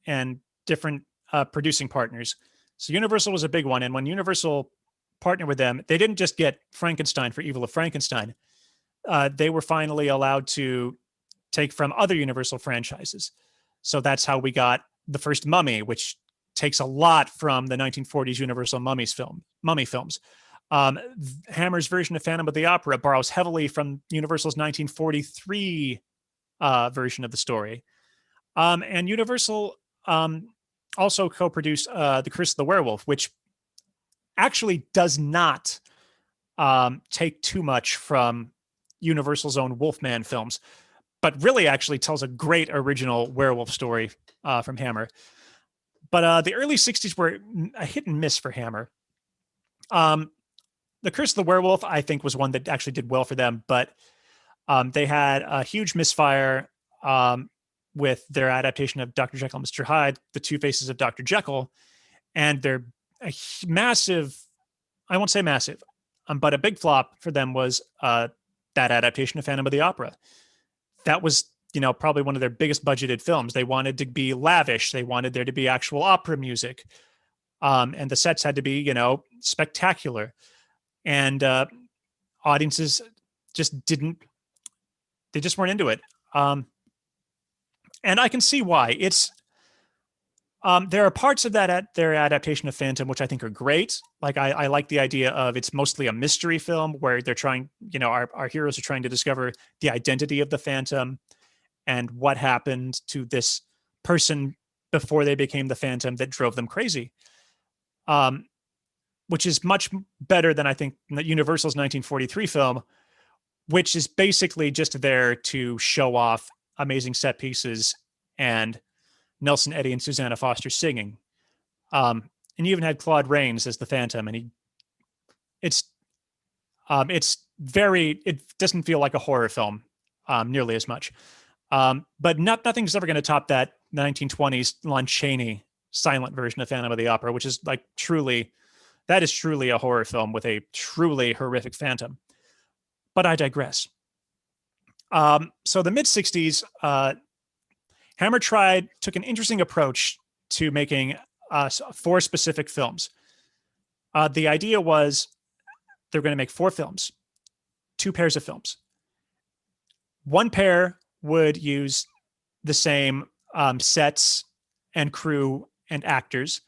and different producing partners. So Universal was a big one, and when Universal partnered with them, they didn't just get Frankenstein for Evil of Frankenstein. They were finally allowed to take from other Universal franchises. So that's how we got the first Mummy, which takes a lot from the 1940s Universal Mummy films. Hammer's version of Phantom of the Opera borrows heavily from Universal's 1943 version of the story. And Universal also co-produced The Curse of the Werewolf, which actually does not take too much from Universal's own Wolfman films, but really actually tells a great original werewolf story from Hammer. But the early 60s were a hit and miss for Hammer. The Curse of the Werewolf, I think, was one that actually did well for them, but they had a huge misfire with their adaptation of Dr. Jekyll and Mr. Hyde, The Two Faces of Dr. Jekyll, and they're a massive, I won't say massive, but a big flop for them was that adaptation of Phantom of the Opera. That was, probably one of their biggest budgeted films. They wanted to be lavish. They wanted there to be actual opera music. And the sets had to be, spectacular. And audiences just weren't into it. And I can see why. There are parts of their adaptation of Phantom which I think are great. Like I like the idea of it's mostly a mystery film where they're trying, our heroes are trying to discover the identity of the Phantom and what happened to this person before they became the Phantom that drove them crazy. Which is much better than I think Universal's 1943 film, which is basically just there to show off amazing set pieces and Nelson Eddy and Susanna Foster singing. And you even had Claude Rains as the Phantom, and it doesn't feel like a horror film nearly as much. But nothing's ever going to top that 1920s Lon Chaney silent version of Phantom of the Opera, which is like truly That is truly a horror film with a truly horrific phantom. But I digress. So the mid 60s, Hammer took an interesting approach to making 4 specific films. The idea was they're going to make 4 films, 2 pairs of films. One pair would use the same sets and crew and actors,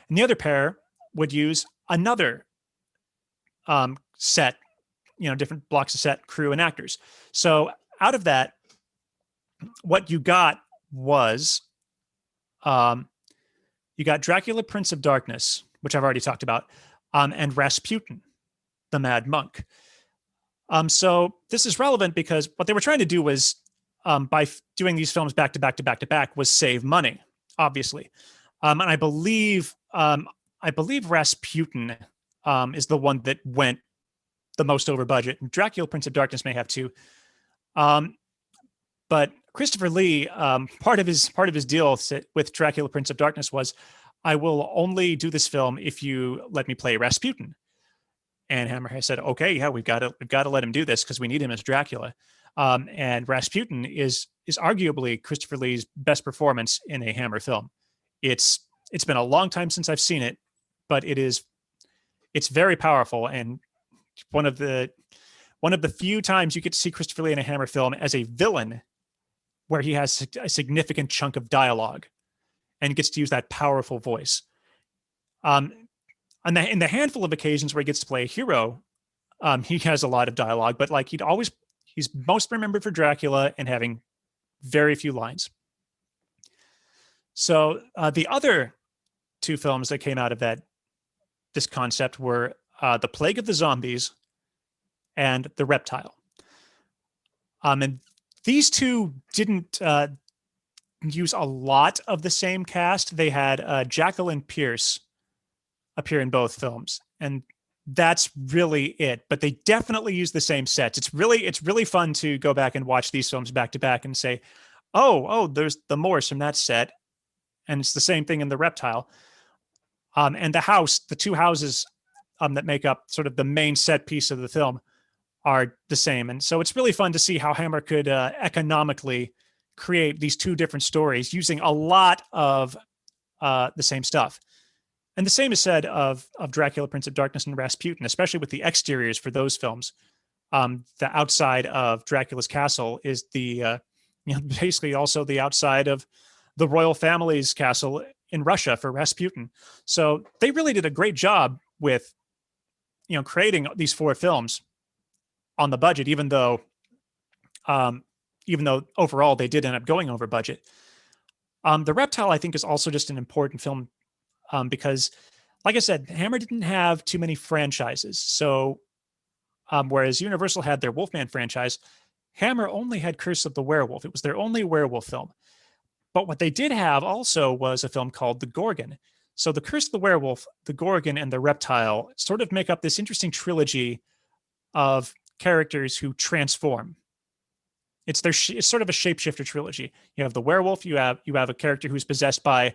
and the other pair would use another set, different blocks of set, crew, and actors. So out of that, what you got was you got Dracula, Prince of Darkness, which I've already talked about, and Rasputin, the Mad Monk. So this is relevant because what they were trying to do was, by doing these films back to back to back to back, was save money, obviously. And I believe Rasputin is the one that went the most over budget. Dracula, Prince of Darkness may have too. But Christopher Lee, part of his deal with Dracula, Prince of Darkness was, I will only do this film if you let me play Rasputin. And Hammer has said, okay, yeah, we've got to let him do this because we need him as Dracula. And Rasputin is arguably Christopher Lee's best performance in a Hammer film. It's been a long time since I've seen it, but it's very powerful, and one of the few times you get to see Christopher Lee in a Hammer film as a villain, where he has a significant chunk of dialogue and gets to use that powerful voice. In the handful of occasions where he gets to play a hero, he has a lot of dialogue, but like he's most remembered for Dracula and having very few lines. So the other 2 films that came out of this concept were The Plague of the Zombies and The Reptile. And these 2 didn't use a lot of the same cast. They had Jacqueline Pierce appear in both films, and that's really it. But they definitely use the same sets. It's really fun to go back and watch these films back to back and say, oh, there's the Morse from that set, and it's the same thing in The Reptile. And the 2 houses that make up sort of the main set piece of the film are the same. And so it's really fun to see how Hammer could economically create these 2 different stories using a lot of the same stuff. And the same is said of Dracula, Prince of Darkness, and Rasputin, especially with the exteriors for those films. The outside of Dracula's castle is basically also the outside of the royal family's castle in Russia for Rasputin. So they really did a great job with, creating these 4 films on the budget, even though overall they did end up going over budget. The Reptile, I think, is also just an important film because, like I said, Hammer didn't have too many franchises. So whereas Universal had their Wolfman franchise, Hammer only had Curse of the Werewolf. It was their only werewolf film. But what they did have also was a film called The Gorgon. So The Curse of the Werewolf, The Gorgon, and The Reptile sort of make up this interesting trilogy of characters who transform. It's sort of a shapeshifter trilogy. You have the werewolf, you have a character who's possessed by,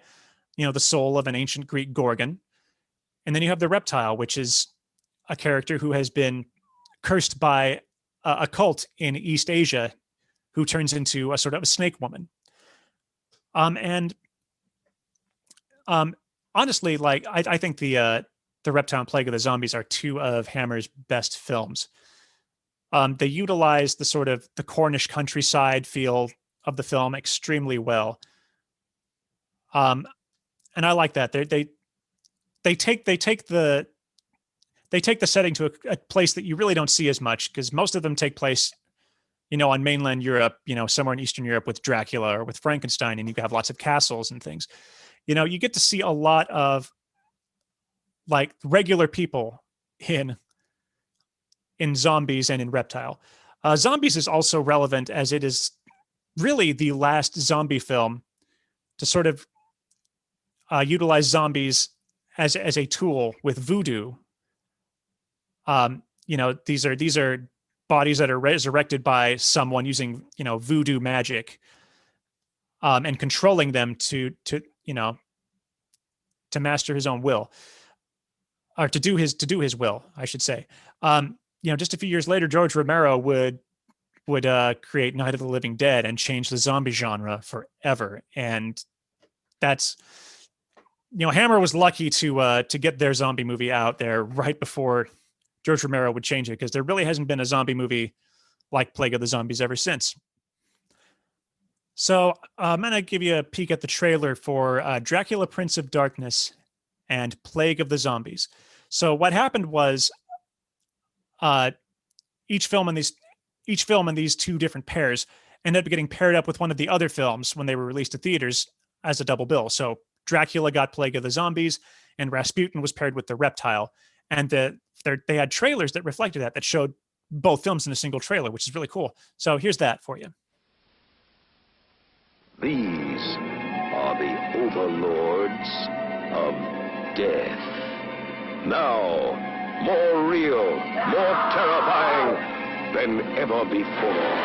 the soul of an ancient Greek Gorgon. And then you have the reptile, which is a character who has been cursed by a cult in East Asia who turns into a sort of a snake woman. Honestly, like I think the Reptile and Plague of the Zombies are 2 of Hammer's best films. They utilize the sort of the Cornish countryside feel of the film extremely well. And I like that. They take the setting to a place that you really don't see as much, because most of them take place, on mainland Europe, somewhere in Eastern Europe with Dracula or with Frankenstein, and you have lots of castles and things. You get to see a lot of like regular people in Zombies and in Reptile. Zombies is also relevant as it is really the last zombie film to sort of utilize zombies as a tool with voodoo. These are bodies that are resurrected by someone using, voodoo magic, and controlling them to master his own will. or to do his will, I should say. Just a few years later, George Romero would create Night of the Living Dead and change the zombie genre forever. And that's, Hammer was lucky to get their zombie movie out there right before George Romero would change it, because there really hasn't been a zombie movie like Plague of the Zombies ever since. So I'm going to give you a peek at the trailer for Dracula, Prince of Darkness and Plague of the Zombies. So what happened was each film in these two different pairs ended up getting paired up with one of the other films when they were released to theaters as a double bill. So Dracula got Plague of the Zombies, and Rasputin was paired with The Reptile. And they had trailers that reflected that showed both films in a single trailer, which is really cool. So here's that for you. These are the overlords of death. Now, more real, more terrifying than ever before.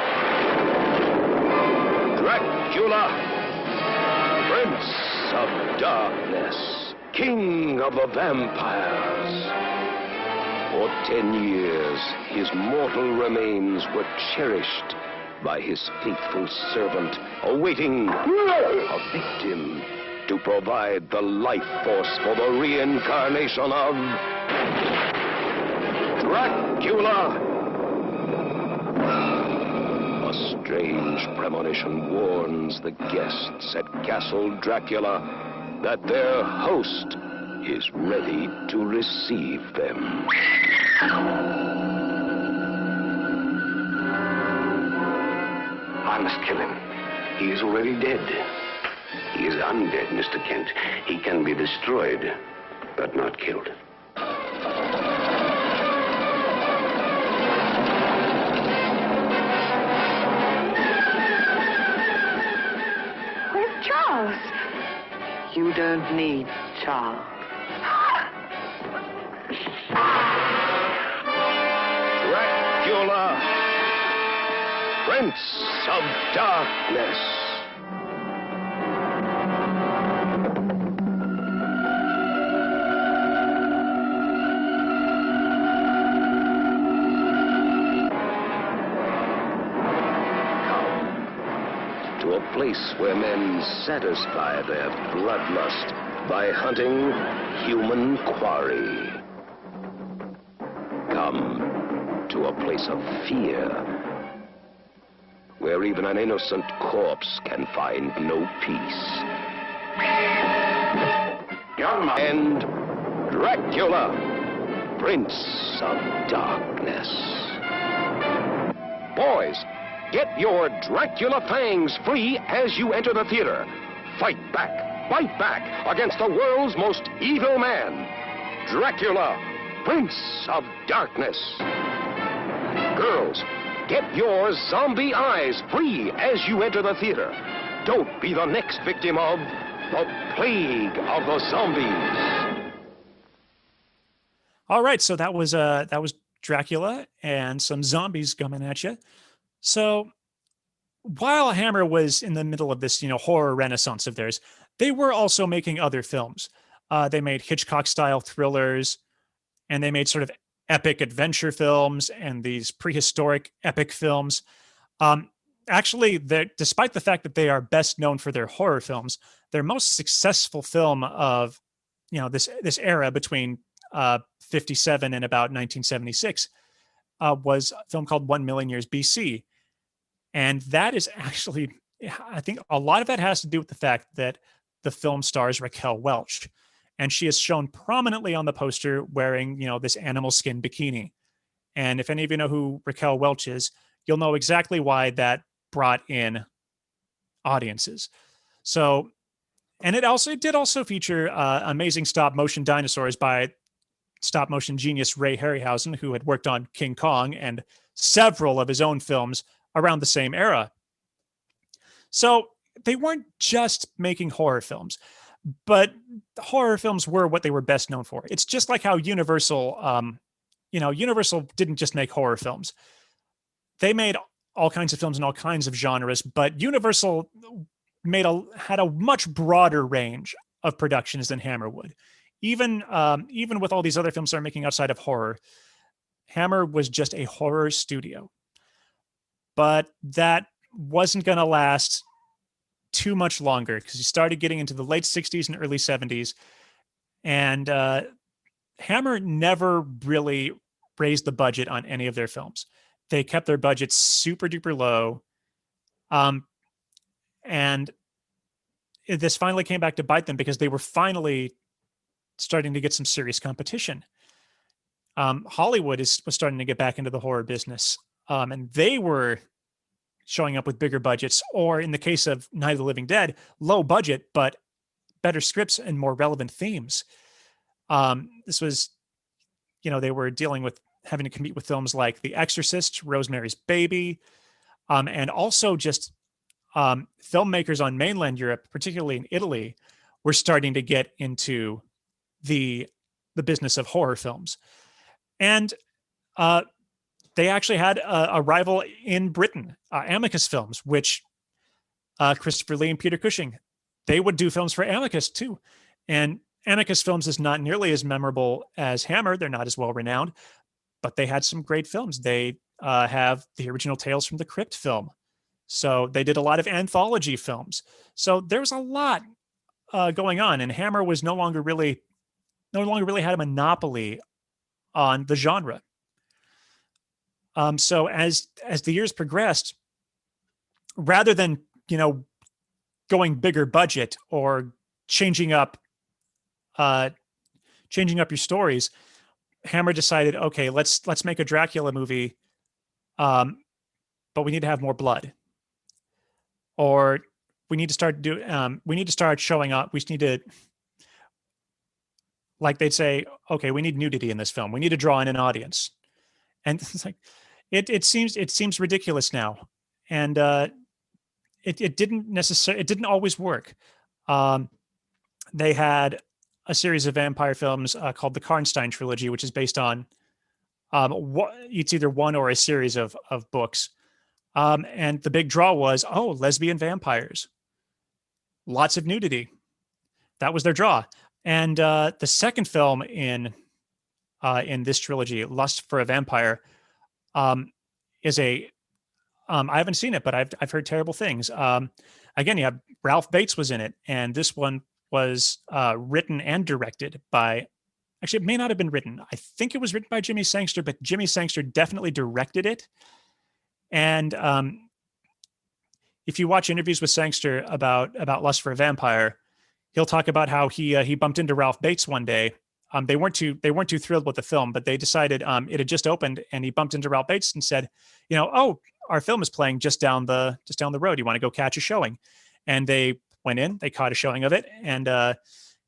Dracula, Prince of Darkness, King of the Vampires. For 10 years, his mortal remains were cherished by his faithful servant, awaiting a victim to provide the life force for the reincarnation of Dracula. A strange premonition warns the guests at Castle Dracula that their host is ready to receive them. I must kill him. He is already dead. He is undead, Mr. Kent. He can be destroyed, but not killed. Where's Charles? You don't need Charles. Dracula, Prince of Darkness. Come to a place where men satisfy their bloodlust by hunting human quarry. Come to a place of fear, where even an innocent corpse can find no peace. Young man. And Dracula, Prince of Darkness. Boys, get your Dracula fangs free as you enter the theater. Fight back against the world's most evil man, Dracula, Prince of Darkness. Girls, get your zombie eyes free as you enter the theater. Don't be the next victim of the Plague of the Zombies. All right, so that was Dracula and some zombies coming at you. So while Hammer was in the middle of this, horror renaissance of theirs, they were also making other films. They made Hitchcock-style thrillers, and they made sort of epic adventure films and these prehistoric epic films. Actually, despite the fact that they are best known for their horror films, their most successful film of this era between 57 and about 1976 was a film called 1 Million Years BC. And that is actually, I think a lot of that has to do with the fact that the film stars Raquel Welch. And she is shown prominently on the poster wearing, this animal skin bikini. And if any of you know who Raquel Welch is, you'll know exactly why that brought in audiences. So, and it did also feature amazing stop motion dinosaurs by stop motion genius Ray Harryhausen, who had worked on King Kong and several of his own films around the same era. So they weren't just making horror films, but horror films were what they were best known for. It's just like how Universal, Universal didn't just make horror films. They made all kinds of films in all kinds of genres, but Universal had a much broader range of productions than Hammer would. even with all these other films they're making outside of horror, Hammer was just a horror studio. But that wasn't going to last too much longer because he started getting into the late 60s and early 70s. And Hammer never really raised the budget on any of their films. They kept their budgets super duper low. And this finally came back to bite them because they were finally starting to get some serious competition. Hollywood was starting to get back into the horror business. And they were showing up with bigger budgets, or in the case of Night of the Living Dead, low budget, but better scripts and more relevant themes. This was, they were dealing with having to compete with films like The Exorcist, Rosemary's Baby, and also just filmmakers on mainland Europe, particularly in Italy, were starting to get into the business of horror films. And they actually had a rival in Britain, Amicus Films, which Christopher Lee and Peter Cushing, they would do films for Amicus too. And Amicus Films is not nearly as memorable as Hammer. They're not as well renowned, but they had some great films. They have the original Tales from the Crypt film. So they did a lot of anthology films. So there was a lot going on, and Hammer was no longer really had a monopoly on the genre. So as the years progressed, rather than going bigger budget or changing up your stories, Hammer decided, okay, let's make a Dracula movie, but we need to have more blood, or we need to start showing up. We need to, like they'd say, okay, we need nudity in this film. We need to draw in an audience, and it's like it seems ridiculous now, and it didn't always work. They had a series of vampire films called the Karnstein trilogy, which is based on it's either one or a series of books. And the big draw was, lesbian vampires, lots of nudity. That was their draw. And the second film in this trilogy, Lust for a Vampire, is I haven't seen it, but I've heard terrible things. Again, you have Ralph Bates was in it, and this one was written and directed by. Actually, it may not have been written. I think it was written by Jimmy Sangster, but Jimmy Sangster definitely directed it. And if you watch interviews with Sangster about Lust for a Vampire, he'll talk about how he bumped into Ralph Bates one day. They weren't too thrilled with the film, but they decided it had just opened, and he bumped into Ralph Bates and said, our film is playing just down the road. You want to go catch a showing? And they went in, they caught a showing of it, and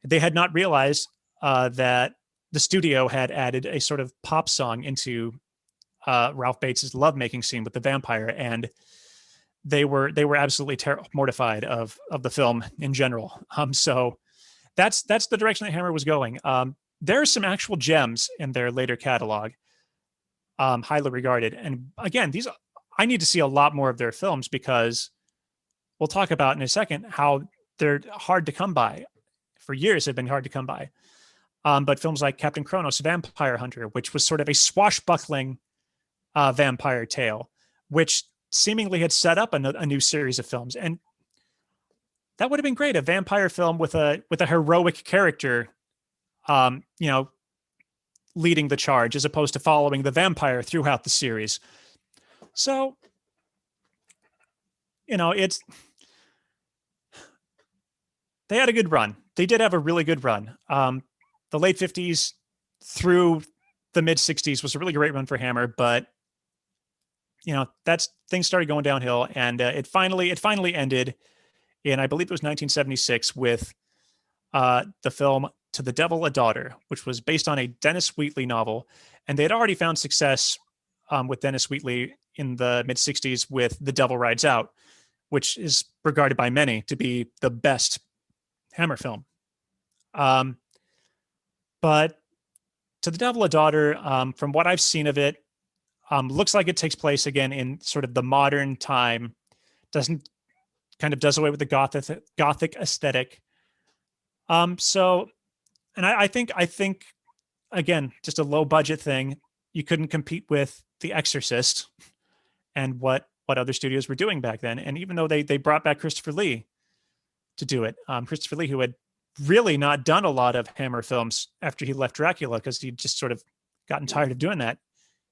they had not realized that the studio had added a sort of pop song into Ralph Bates's lovemaking scene with the vampire, and they were absolutely mortified of the film in general. So that's the direction that Hammer was going. There are some actual gems in their later catalog, highly regarded. And again, I need to see a lot more of their films because we'll talk about in a second how they're hard to come by. For years, have been hard to come by. But films like Captain Kronos, Vampire Hunter, which was sort of a swashbuckling vampire tale, which seemingly had set up a new series of films, and that would have been great—a vampire film with a heroic character, leading the charge, as opposed to following the vampire throughout the series. So, they had a good run. They did have a really good run. The late 50s through the mid 60s was a really great run for Hammer, but things started going downhill, and it finally ended in, I believe it was 1976, with the film To the Devil a Daughter, which was based on a Dennis Wheatley novel, and they had already found success with Dennis Wheatley in the mid 60s with The Devil Rides Out, which is regarded by many to be the best Hammer film. But To the Devil a Daughter, from what I've seen of it, looks like it takes place again in sort of the modern time, does away with the gothic aesthetic. So And I think again, just a low budget thing. You couldn't compete with The Exorcist and what other studios were doing back then. And even though they brought back Christopher Lee to do it, Christopher Lee, who had really not done a lot of Hammer films after he left Dracula because he'd just sort of gotten tired of doing that.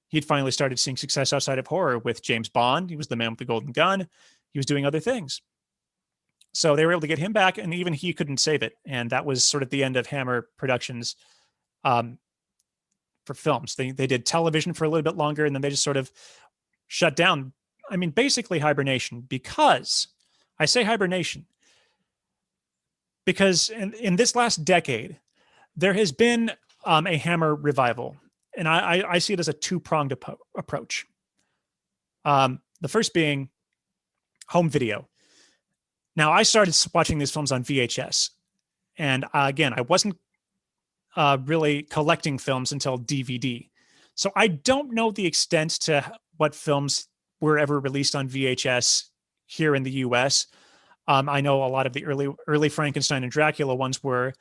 He'd finally started seeing success outside of horror with James Bond. He was the man with the golden gun. He was doing other things. So they were able to get him back, and even he couldn't save it. And that was sort of the end of Hammer Productions for films. They did television for a little bit longer, and then they just sort of shut down. I mean, basically hibernation, because I say hibernation because in this last decade, there has been a Hammer revival. And I see it as a two-pronged approach. The first being home video. Now, I started watching these films on VHS. And again, I wasn't really collecting films until DVD. So I don't know the extent to what films were ever released on VHS here in the US. I know a lot of the early Frankenstein and Dracula ones were.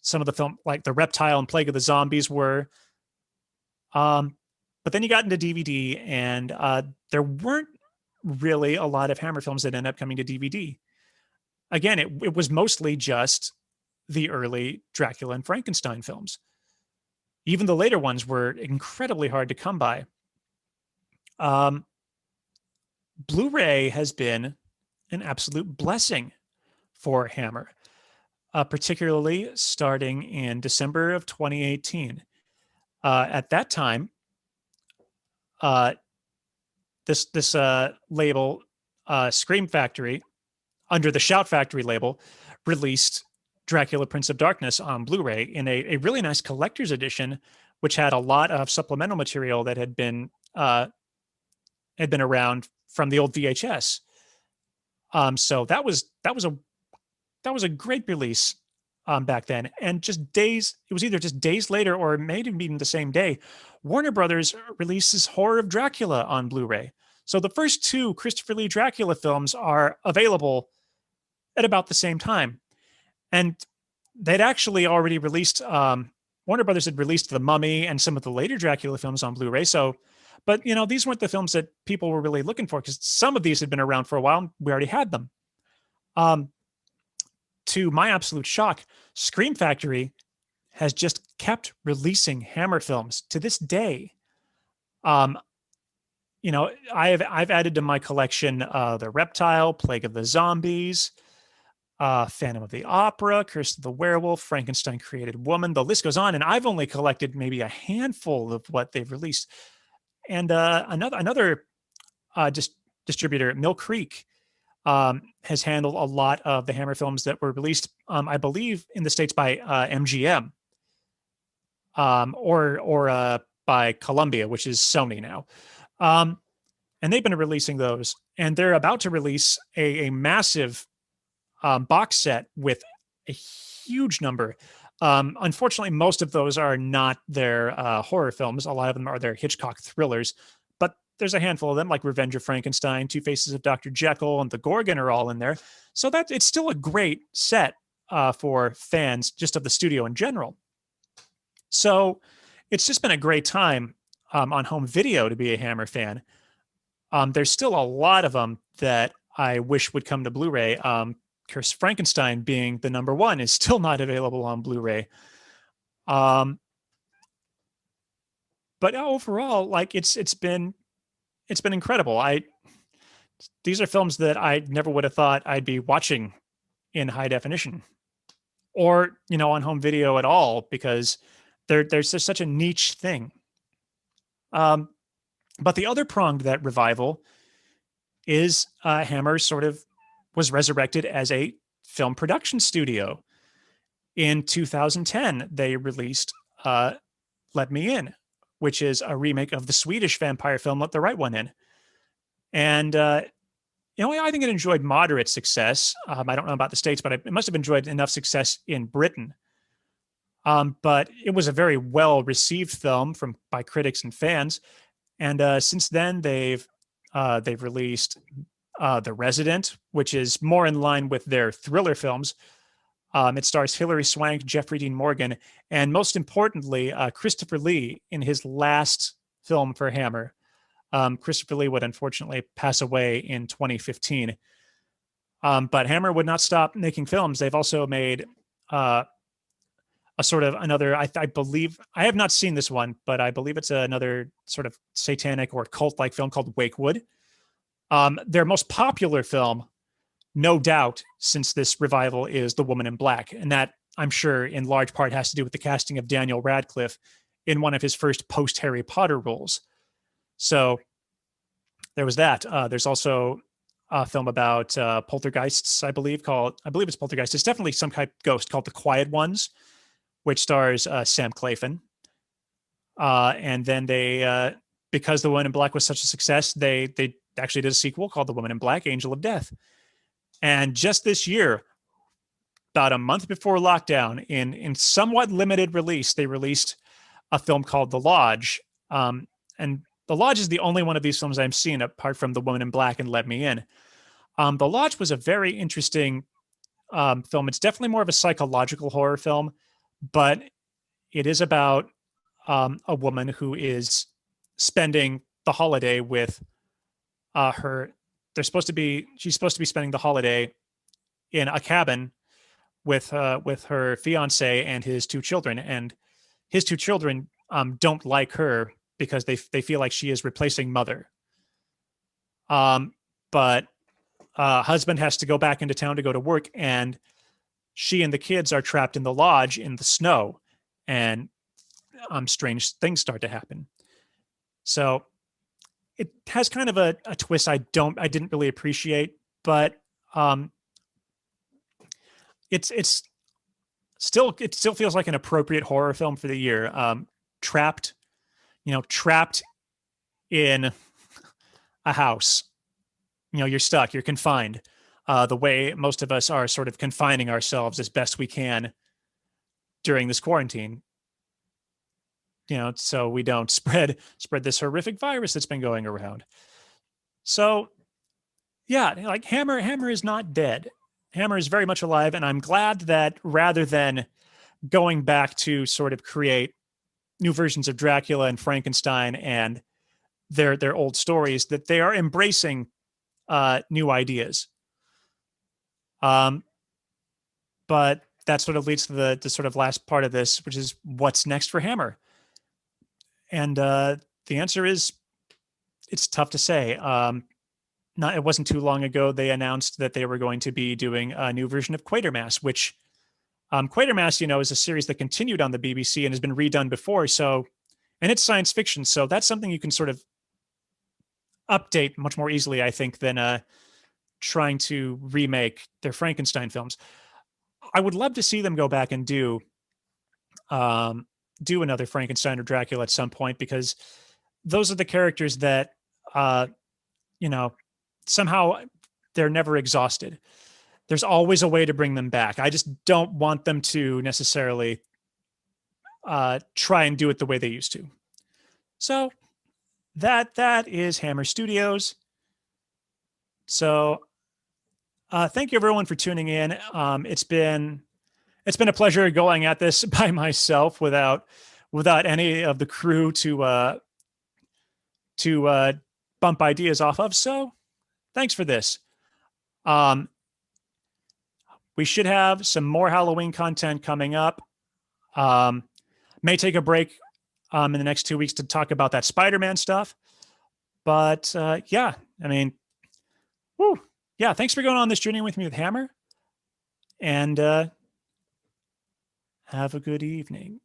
Some of the film, like The Reptile and Plague of the Zombies, were. But then you got into DVD, and there weren't really a lot of Hammer films that ended up coming to DVD. Again, it was mostly just the early Dracula and Frankenstein films. Even the later ones were incredibly hard to come by. Blu-ray has been an absolute blessing for Hammer. Particularly starting in December of 2018. At that time, this label, Scream Factory, under the Shout Factory label, released Dracula Prince of Darkness on Blu-ray in a really nice collector's edition, which had a lot of supplemental material that had been around from the old VHS. So that was a great release back then. And it was either just days later or maybe even the same day, Warner Brothers releases Horror of Dracula on Blu-ray. So the first two Christopher Lee Dracula films are available at about the same time. And they'd actually already released, Warner Brothers had released The Mummy and some of the later Dracula films on Blu-ray. But these weren't the films that people were really looking for, because some of these had been around for a while and we already had them. To my absolute shock, Scream Factory has just kept releasing Hammer films to this day. I've added to my collection The Reptile, Plague of the Zombies, Phantom of the Opera, Curse of the Werewolf, Frankenstein Created Woman. The list goes on, and I've only collected maybe a handful of what they've released. And another distributor, Mill Creek, has handled a lot of the Hammer films that were released, I believe, in the States by MGM, or by Columbia, which is Sony now. And they've been releasing those, and they're about to release a massive box set with a huge number. Unfortunately, most of those are not their horror films. A lot of them are their Hitchcock thrillers. There's a handful of them, like Revenge of Frankenstein, Two Faces of Dr. Jekyll, and The Gorgon are all in there. So that it's still a great set for fans just of the studio in general. So it's just been a great time on home video to be a Hammer fan. There's still a lot of them that I wish would come to Blu-ray. Curse Frankenstein being the number one is still not available on Blu-ray. But overall, like it's been incredible. These are films that I never would have thought I'd be watching in high definition or, on home video at all, because there's just such a niche thing. But the other prong to that revival is Hammer sort of was resurrected as a film production studio. In 2010, they released Let Me In, which is a remake of the Swedish vampire film Let the Right One In. And, I think it enjoyed moderate success. I don't know about the States, but it must have enjoyed enough success in Britain. But it was a very well-received film by critics and fans. And since then, they've released The Resident, which is more in line with their thriller films. It stars Hilary Swank, Jeffrey Dean Morgan, and most importantly, Christopher Lee in his last film for Hammer. Christopher Lee would unfortunately pass away in 2015. But Hammer would not stop making films. They've also made a sort of another, I believe, I have not seen this one, but I believe it's another sort of satanic or cult-like film called Wakewood. Their most popular film, no doubt, since this revival, is The Woman in Black. And that, I'm sure, in large part has to do with the casting of Daniel Radcliffe in one of his first post-Harry Potter roles. So there was that. There's also a film about poltergeists, I believe it's Poltergeist. It's definitely some kind of ghost called The Quiet Ones, which stars Sam Claflin. And then they, because The Woman in Black was such a success, they actually did a sequel called The Woman in Black, Angel of Death. And just this year, about a month before lockdown, in somewhat limited release, they released a film called The Lodge. And The Lodge is the only one of these films I've seen apart from The Woman in Black and Let Me In. The Lodge was a very interesting film. It's definitely more of a psychological horror film, but it is about a woman who is spending the holiday with she's supposed to be spending the holiday in a cabin with her fiance and his two children, and his two children don't like her because they feel like she is replacing mother. But husband has to go back into town to go to work, and she and the kids are trapped in the lodge in the snow, and strange things start to happen. So it has kind of a twist I didn't really appreciate, but it still feels like an appropriate horror film for the year. Trapped in a house. You're stuck, you're confined. The way most of us are sort of confining ourselves as best we can during this quarantine. So we don't spread this horrific virus that's been going around. So yeah, like Hammer is not dead. Hammer is very much alive, and I'm glad that rather than going back to sort of create new versions of Dracula and Frankenstein and their old stories, that they are embracing new ideas. But that sort of leads to the sort of last part of this, which is what's next for Hammer. And the answer is, it's tough to say. It wasn't too long ago they announced that they were going to be doing a new version of Quatermass, which Quatermass, is a series that continued on the BBC and has been redone before. So, and it's science fiction, so that's something you can sort of update much more easily, I think, than trying to remake their Frankenstein films. I would love to see them go back and do another Frankenstein or Dracula at some point, because those are the characters that, somehow they're never exhausted. There's always a way to bring them back. I just don't want them to necessarily try and do it the way they used to. So that is Hammer Studios. So thank you everyone for tuning in. It's been a pleasure going at this by myself without any of the crew to bump ideas off of. So thanks for this. We should have some more Halloween content coming up. May take a break in the next 2 weeks to talk about that Spider-Man stuff. But yeah, I mean, yeah, thanks for going on this journey with me with Hammer. And have a good evening.